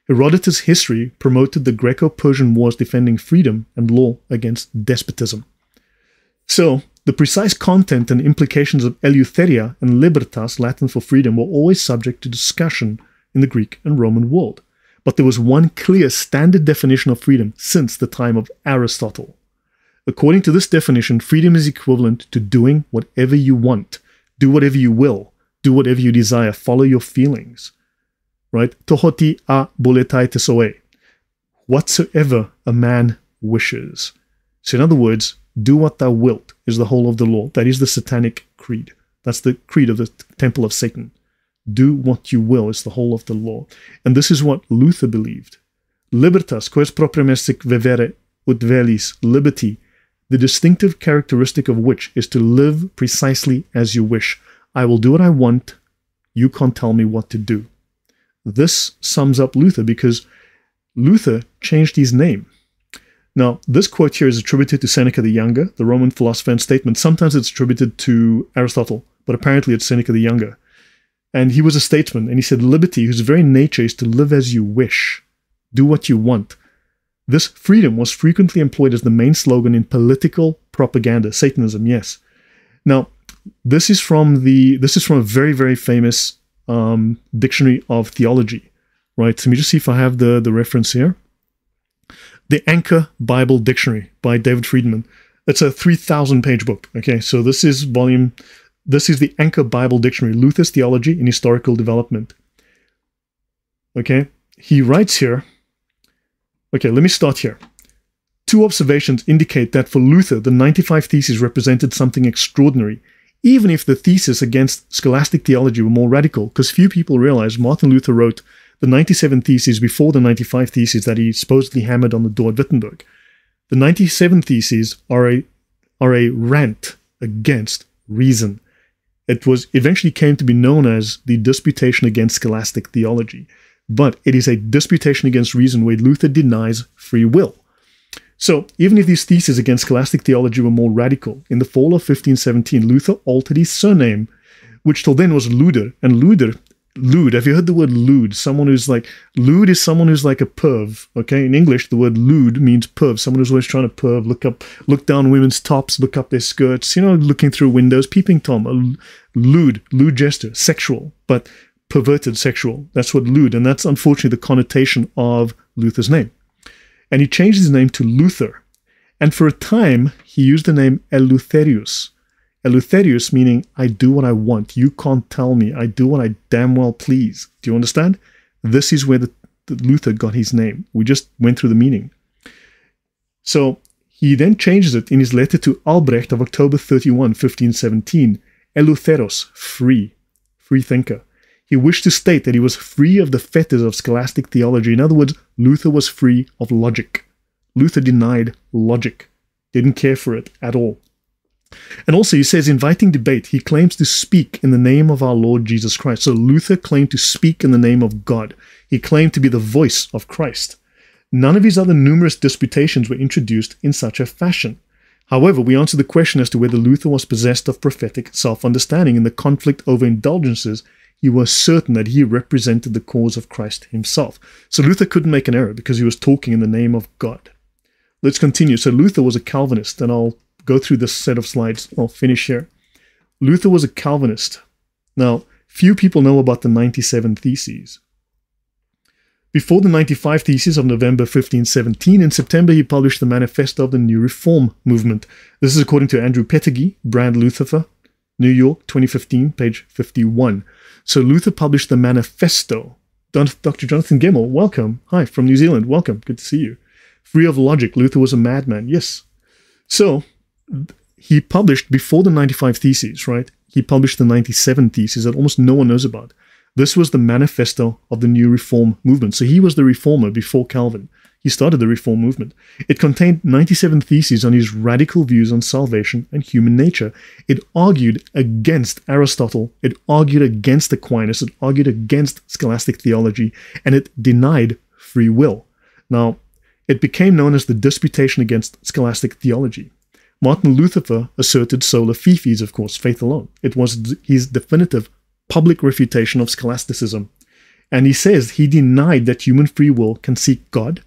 Herodotus' history promoted the Greco-Persian wars defending freedom and law against despotism. So, the precise content and implications of Eleutheria and libertas, Latin for freedom, were always subject to discussion in the Greek and Roman world. But there was one clear standard definition of freedom since the time of Aristotle. According to this definition, freedom is equivalent to doing whatever you want, do whatever you will, do whatever you desire, follow your feelings. Right? Tohoti a boletai tesoe. Whatsoever a man wishes. So in other words, do what thou wilt is the whole of the law. That is the satanic creed. That's the creed of the temple of Satan. Do what you will is the whole of the law. And this is what Luther believed. Libertas, quos propriam est vivere ut velis, liberty, the distinctive characteristic of which is to live precisely as you wish. I will do what I want. You can't tell me what to do. This sums up Luther because Luther changed his name. Now, this quote here is attributed to Seneca the Younger, the Roman philosopher and statesman. Sometimes it's attributed to Aristotle, but apparently it's Seneca the Younger. And he was a statesman, and he said, liberty, whose very nature is to live as you wish. Do what you want. This freedom was frequently employed as the main slogan in political propaganda. Satanism, yes. Now, this is from a very, very famous dictionary of theology, right? So let me just see if I have the reference here. The Anchor Bible Dictionary by David Friedman. It's a 3,000-page book. Okay, so this is the Anchor Bible Dictionary, Luther's Theology in Historical Development. Okay, he writes here. Okay, let me start here. Two observations indicate that for Luther, the 95 Theses represented something extraordinary, even if the thesis against scholastic theology were more radical, because few people realize Martin Luther wrote the 97 Theses before the 95 Theses that he supposedly hammered on the door at Wittenberg. The 97 Theses are a rant against reason. It eventually came to be known as the Disputation Against Scholastic Theology. But it is a disputation against reason where Luther denies free will. So, even if these theses against scholastic theology were more radical, in the fall of 1517, Luther altered his surname, which till then was Luder. And lewd, have you heard the word lewd? Lewd is someone who's like a perv, okay? In English, the word lewd means perv, someone who's always trying to perv, look down women's tops, look up their skirts, looking through windows, peeping Tom, a lewd gesture, sexual, but perverted sexual. That's what lewd, and that's unfortunately the connotation of Luther's name. And he changed his name to Luther. And for a time, he used the name Eleutherius. Eleutherius meaning, I do what I want. You can't tell me. I do what I damn well please. Do you understand? This is where the Luther got his name. We just went through the meaning. So he then changes it in his letter to Albrecht of October 31, 1517. Eleutheros, free thinker. He wished to state that he was free of the fetters of scholastic theology. In other words, Luther was free of logic. Luther denied logic. Didn't care for it at all. And also, he says, inviting debate, he claims to speak in the name of our Lord Jesus Christ. So Luther claimed to speak in the name of God. He claimed to be the voice of Christ. None of his other numerous disputations were introduced in such a fashion. However, we answer the question as to whether Luther was possessed of prophetic self-understanding. In the conflict over indulgences, he was certain that he represented the cause of Christ himself. So Luther couldn't make an error because he was talking in the name of God. Let's continue. So Luther was a Calvinist, and I'll go through this set of slides. I'll finish here. Luther was a Calvinist. Now, few people know about the 97 Theses. Before the 95 Theses of November 1517, in September he published the Manifesto of the New Reform Movement. This is according to Andrew Pettigee, Brand Luther, New York, 2015, page 51. So Luther published the Manifesto. Dr. Jonathan Gemmell, welcome. Hi, from New Zealand. Welcome. Good to see you. Free of logic. Luther was a madman. Yes. So he published, before the 95 Theses, right? He published the 97 Theses that almost no one knows about. This was the Manifesto of the New Reform Movement. So he was the reformer before Calvin. He started the Reform movement. It contained 97 theses on his radical views on salvation and human nature. It argued against Aristotle. It argued against Aquinas. It argued against scholastic theology. And it denied free will. Now, it became known as the Disputation Against Scholastic Theology. Martin Luther asserted sola fide, of course, faith alone. It was his definitive public refutation of scholasticism. And he says he denied that human free will can seek God,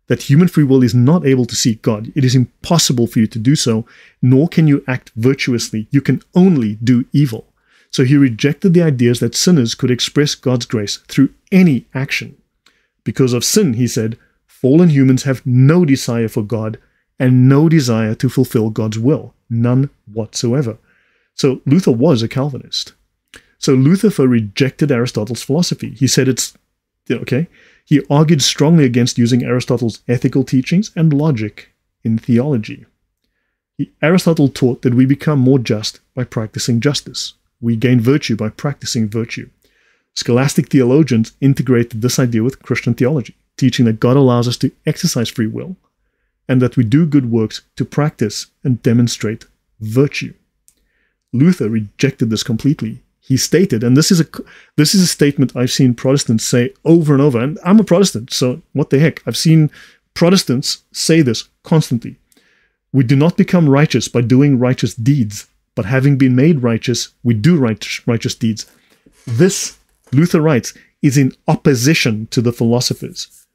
that human free will is not able to seek God. It is impossible for you to do so, nor can you act virtuously. You can only do evil. So he rejected the ideas that sinners could express God's grace through any action. Because of sin, he said, fallen humans have no desire for God and no desire to fulfill God's will. None whatsoever. So Luther was a Calvinist. So Luther rejected Aristotle's philosophy. He said he argued strongly against using Aristotle's ethical teachings and logic in theology. Aristotle taught that we become more just by practicing justice. We gain virtue by practicing virtue. Scholastic theologians integrated this idea with Christian theology, teaching that God allows us to exercise free will and that we do good works to practice and demonstrate virtue. Luther rejected this completely. He stated, and this is a statement I've seen Protestants say over and over, and I'm a Protestant, so what the heck? I've seen Protestants say this constantly. We do not become righteous by doing righteous deeds, but having been made righteous, we do righteous deeds. This, Luther writes, is in opposition to the philosophers.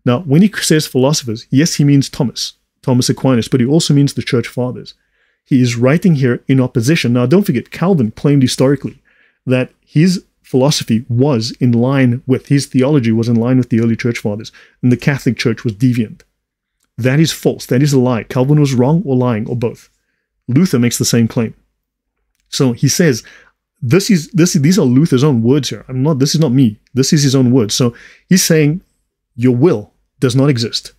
Now, when he says philosophers, yes, he means Thomas Aquinas, but he also means the Church Fathers. He is writing here in opposition. Now, don't forget, Calvin claimed historically that his philosophy was in line with, his theology was in line with the early Church Fathers, and the Catholic Church was deviant. That is false. That is a lie. Calvin was wrong or lying or both. Luther makes the same claim. So he says, these are Luther's own words here. This is not me. This is his own words. So he's saying your will does not exist.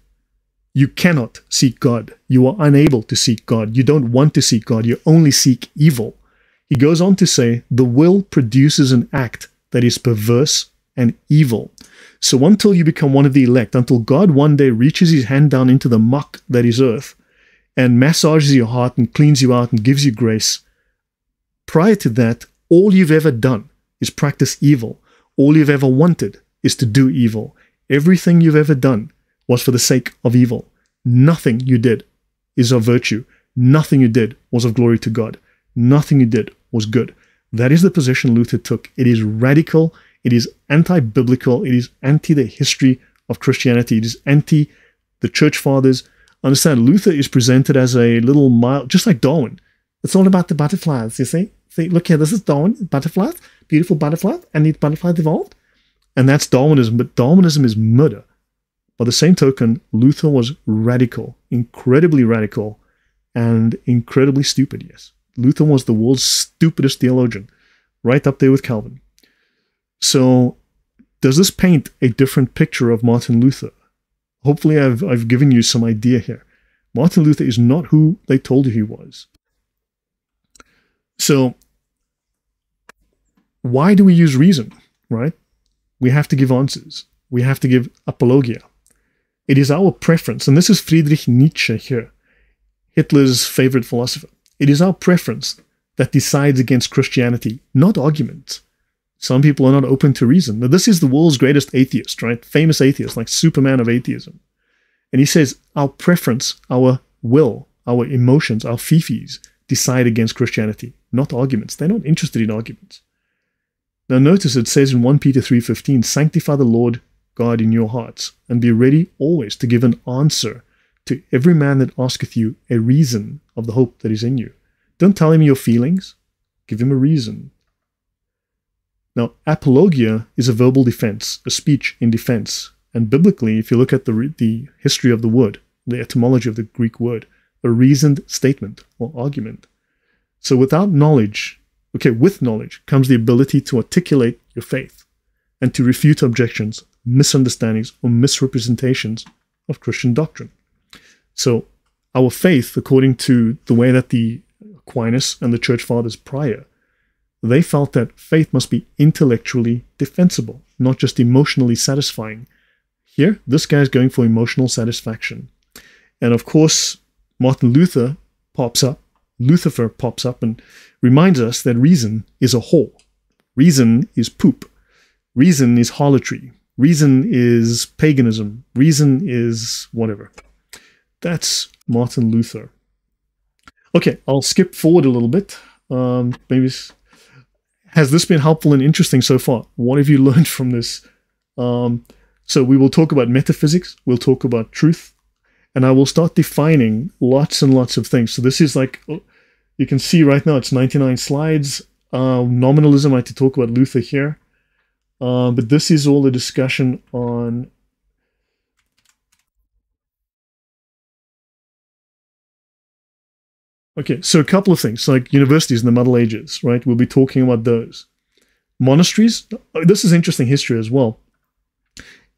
You cannot seek God. You are unable to seek God. You don't want to seek God. You only seek evil. He goes on to say the will produces an act that is perverse and evil. So until you become one of the elect, until God one day reaches his hand down into the muck that is earth and massages your heart and cleans you out and gives you grace, prior to that, all you've ever done is practice evil. All you've ever wanted is to do evil. Everything you've ever done was for the sake of evil. Nothing you did is of virtue. Nothing you did was of glory to God. Nothing you did was good. That is the position Luther took. It is radical. It is anti-biblical. It is anti the history of Christianity. It is anti the Church Fathers. Understand, Luther is presented as a little mild, just like Darwin. It's all about the butterflies, you see? See, look here, this is Darwin, butterflies, beautiful butterflies, and these butterflies evolved. And that's Darwinism, but Darwinism is murder. By the same token, Luther was radical, incredibly radical, and incredibly stupid, yes. Luther was the world's stupidest theologian, right up there with Calvin. So, does this paint a different picture of Martin Luther? Hopefully I've given you some idea here. Martin Luther is not who they told you he was. So, why do we use reason, right? We have to give answers. We have to give apologia. It is our preference, and this is Friedrich Nietzsche here, Hitler's favorite philosopher. It is our preference that decides against Christianity, not arguments. Some people are not open to reason. Now, this is the world's greatest atheist, right? Famous atheist, like Superman of atheism. And he says, our preference, our will, our emotions, our fifis decide against Christianity, not arguments. They're not interested in arguments. Now notice it says in 1 Peter 3:15, sanctify the Lord God in your hearts, and be ready always to give an answer to every man that asketh you a reason of the hope that is in you. Don't tell him your feelings, give him a reason. Now, apologia is a verbal defense, a speech in defense. And biblically, if you look at the history of the word, the etymology of the Greek word, a reasoned statement or argument. So without knowledge, with knowledge comes the ability to articulate your faith and to refute objections, misunderstandings, or misrepresentations of Christian doctrine. So our faith, according to the way that the Aquinas and the Church Fathers prior, they felt that faith must be intellectually defensible, not just emotionally satisfying. Here, this guy is going for emotional satisfaction. And of course, Martin Luther pops up, Lucifer pops up and reminds us that reason is a whore. Reason is poop. Reason is harlotry. Reason is paganism. Reason is whatever. That's Martin Luther. Okay, I'll skip forward a little bit. Has this been helpful and interesting so far? What have you learned from this? So we will talk about metaphysics, we'll talk about truth, and I will start defining lots and lots of things. So this is like, you can see right now it's 99 slides. Nominalism, I had to talk about Luther here. But this is all the discussion on okay, so a couple of things, like universities in the Middle Ages, right? We'll be talking about those. Monasteries, this is interesting history as well.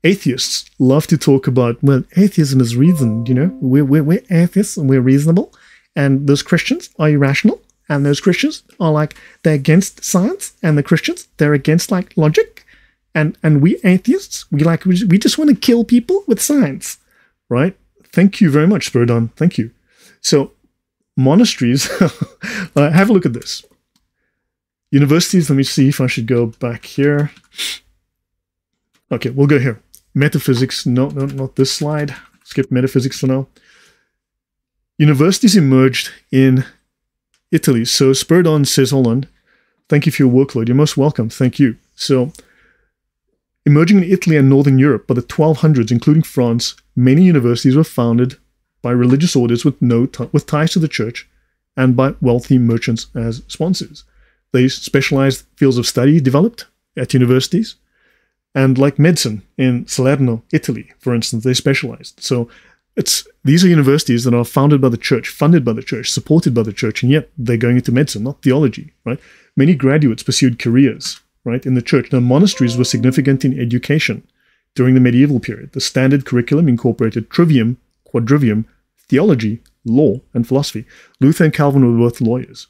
Atheists love to talk about, well, atheism is reason, you know? We're atheists and we're reasonable. And those Christians are irrational. And those Christians are like, they're against science. And the Christians, they're against like logic. And we atheists, we just want to kill people with science, right? Thank you very much, Spiridon. Thank you. So monasteries, have a look at this. Universities, let me see if I should go back here. Okay, we'll go here. Metaphysics, no, not this slide. Skip metaphysics for now. Universities emerged in Italy. So Spiridon says, hold on. Thank you for your workload. You're most welcome. Thank you. So emerging in Italy and Northern Europe by the 1200s, including France, many universities were founded by religious orders with ties to the church and by wealthy merchants as sponsors. These specialized fields of study developed at universities, and like medicine in Salerno, Italy, for instance, they specialized. So these are universities that are founded by the church, funded by the church, supported by the church, and yet they're going into medicine, not theology, right? Many graduates pursued careers, right, in the church. Now, monasteries were significant in education during the medieval period. The standard curriculum incorporated trivium, quadrivium, theology, law, and philosophy. Luther and Calvin were both lawyers.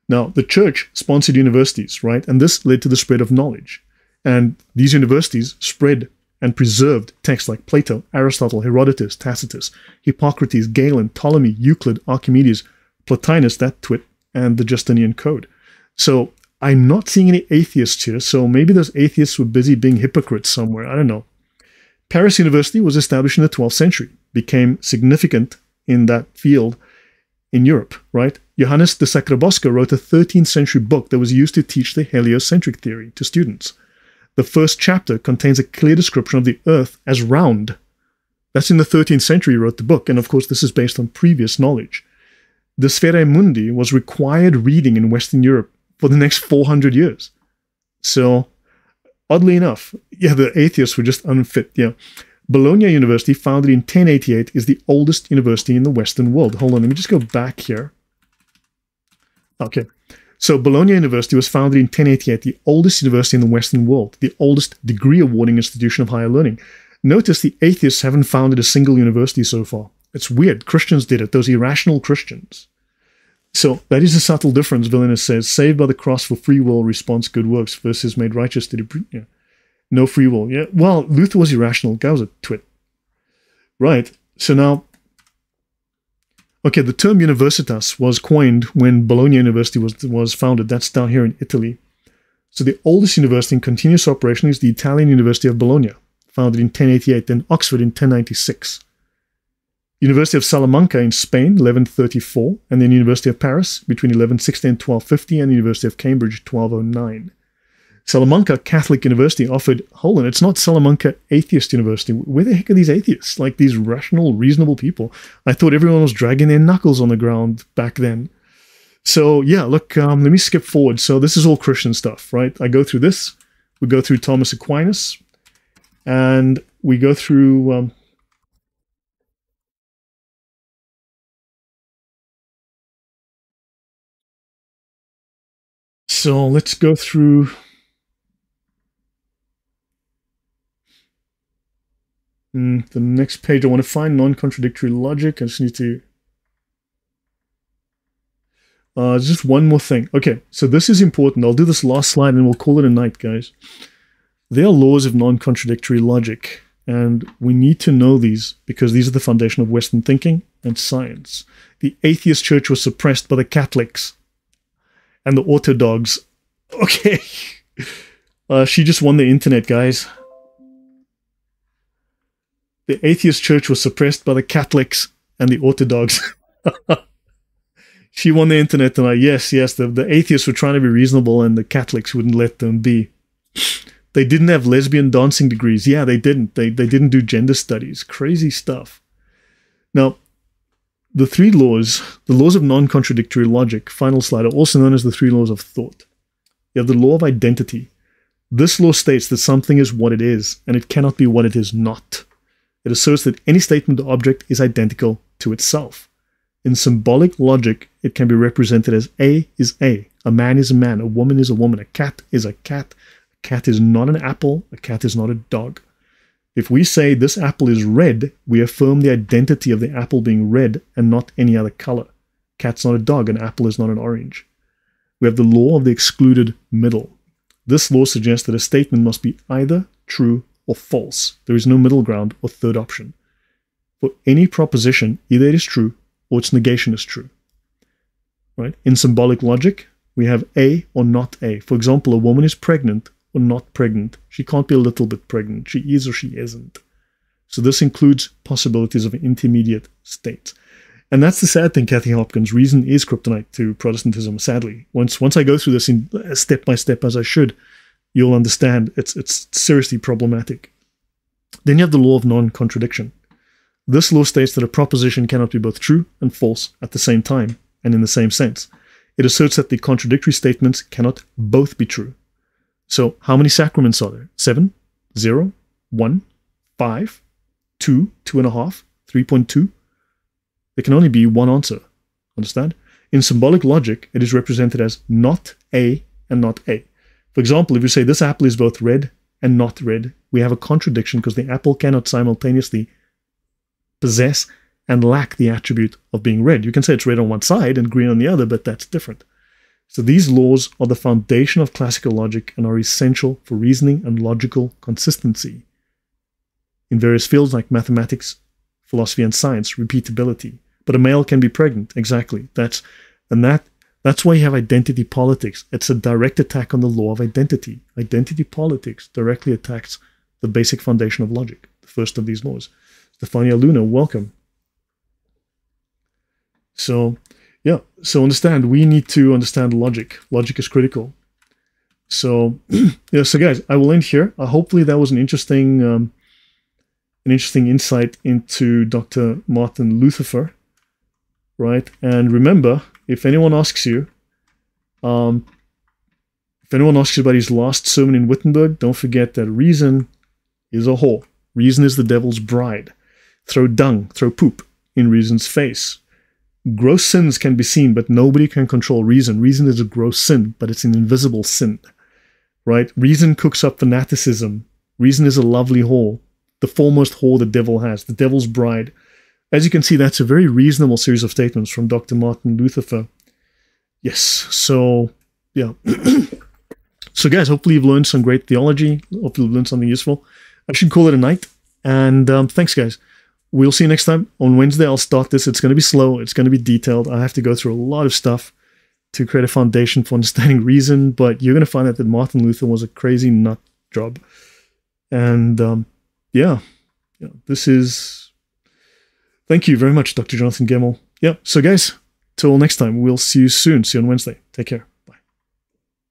Now, the church sponsored universities, right? And this led to the spread of knowledge. And these universities spread and preserved texts like Plato, Aristotle, Herodotus, Tacitus, Hippocrates, Galen, Ptolemy, Euclid, Archimedes, Plotinus, that twit, and the Justinian Code. So I'm not seeing any atheists here, so maybe those atheists were busy being hypocrites somewhere. I don't know. Paris University was established in the 12th century, became significant in that field in Europe, right? Johannes de Sacrobosca wrote a 13th century book that was used to teach the heliocentric theory to students. The first chapter contains a clear description of the Earth as round. That's in the 13th century he wrote the book, and of course this is based on previous knowledge. The Sphaerae Mundi was required reading in Western Europe for the next 400 years. So, oddly enough, yeah, the atheists were just unfit, yeah. Bologna University, founded in 1088, is the oldest university in the Western world. Hold on, let me just go back here. Okay, so Bologna University was founded in 1088, the oldest university in the Western world, the oldest degree-awarding institution of higher learning. Notice the atheists haven't founded a single university so far. It's weird. Christians did it, those irrational Christians. So that is a subtle difference, Villainous says. Saved by the cross for free will, response good works, versus made righteous to yeah. No free will. Yeah. Well, Luther was irrational. Guy was a twit. Right. So now, okay, the term universitas was coined when Bologna University was founded. That's down here in Italy. So the oldest university in continuous operation is the Italian University of Bologna, founded in 1088, then Oxford in 1096. University of Salamanca in Spain, 1134, and then University of Paris between 1160 and 1250, and University of Cambridge, 1209. Salamanca Catholic University offered, hold on, it's not Salamanca Atheist University. Where the heck are these atheists? Like these rational, reasonable people. I thought everyone was dragging their knuckles on the ground back then. So yeah, look, let me skip forward. So this is all Christian stuff, right? I go through this. We go through Thomas Aquinas. And we go through... so let's go through... the next page, I want to find non-contradictory logic. I just need to... just one more thing. Okay, so this is important. I'll do this last slide and we'll call it a night, guys. There are laws of non-contradictory logic, and we need to know these because these are the foundation of Western thinking and science. The atheist church was suppressed by the Catholics and the Orthodox. Okay. She just won the internet, guys. The atheist church was suppressed by the Catholics and the Orthodox. She won the internet tonight. Yes, the atheists were trying to be reasonable and the Catholics wouldn't let them be. They didn't have lesbian dancing degrees. Yeah, they didn't. They didn't do gender studies. Crazy stuff. Now, the three laws, the laws of non-contradictory logic, final slide, are also known as the three laws of thought. You have the law of identity. This law states that something is what it is, and it cannot be what it is not. It asserts that any statement or object is identical to itself. In symbolic logic, it can be represented as A is A man is a man, a woman is a woman, a cat is a cat is not an apple, a cat is not a dog. If we say this apple is red, we affirm the identity of the apple being red and not any other color. Cat's not a dog, an apple is not an orange. We have the law of the excluded middle. This law suggests that a statement must be either true or false. There is no middle ground or third option. For any proposition, either it is true or its negation is true. Right? In symbolic logic, we have A or not A. For example, a woman is pregnant or not pregnant. She can't be a little bit pregnant. She is or she isn't. So this includes possibilities of intermediate states. And that's the sad thing, Kathy Hopkins. Reason is kryptonite to Protestantism, sadly. Once I go through this in step by step as I should, you'll understand it's seriously problematic. Then you have the law of non-contradiction. This law states that a proposition cannot be both true and false at the same time and in the same sense. It asserts that the contradictory statements cannot both be true. So how many sacraments are there? 7, 0, 1, 5, 2, 2.5, 3.2? There can only be one answer. Understand? In symbolic logic, it is represented as not A and not A. For example, if you say this apple is both red and not red, we have a contradiction because the apple cannot simultaneously possess and lack the attribute of being red. You can say it's red on one side and green on the other, but that's different. So these laws are the foundation of classical logic and are essential for reasoning and logical consistency in various fields like mathematics, philosophy and science, repeatability. But a male can be pregnant, exactly. That's why you have identity politics. It's a direct attack on the law of identity. Identity politics directly attacks the basic foundation of logic, the first of these laws. Stefania Luna, welcome. So, yeah, so understand, we need to understand logic. Logic is critical. So, yeah, so guys, I will end here. Hopefully that was an interesting insight into Dr. Martin Luther, right? And remember, if anyone asks you about his last sermon in Wittenberg, don't forget that reason is a whore. Reason is the devil's bride. Throw dung, throw poop in reason's face. Gross sins can be seen, but nobody can control reason. Reason is a gross sin, but it's an invisible sin, right? Reason cooks up fanaticism. Reason is a lovely whore, the foremost whore the devil has, the devil's bride. As you can see, that's a very reasonable series of statements from Dr. Martin Luther. Yes, so, yeah. So guys, hopefully you've learned some great theology. Hopefully you've learned something useful. I should call it a night. And thanks, guys. We'll see you next time. On Wednesday, I'll start this. It's going to be slow. It's going to be detailed. I have to go through a lot of stuff to create a foundation for understanding reason. But you're going to find out that Martin Luther was a crazy nut job. And yeah, this is... Thank you very much, Dr. Jonathan Gemmell. Yeah, so guys, till next time, we'll see you soon. See you on Wednesday. Take care.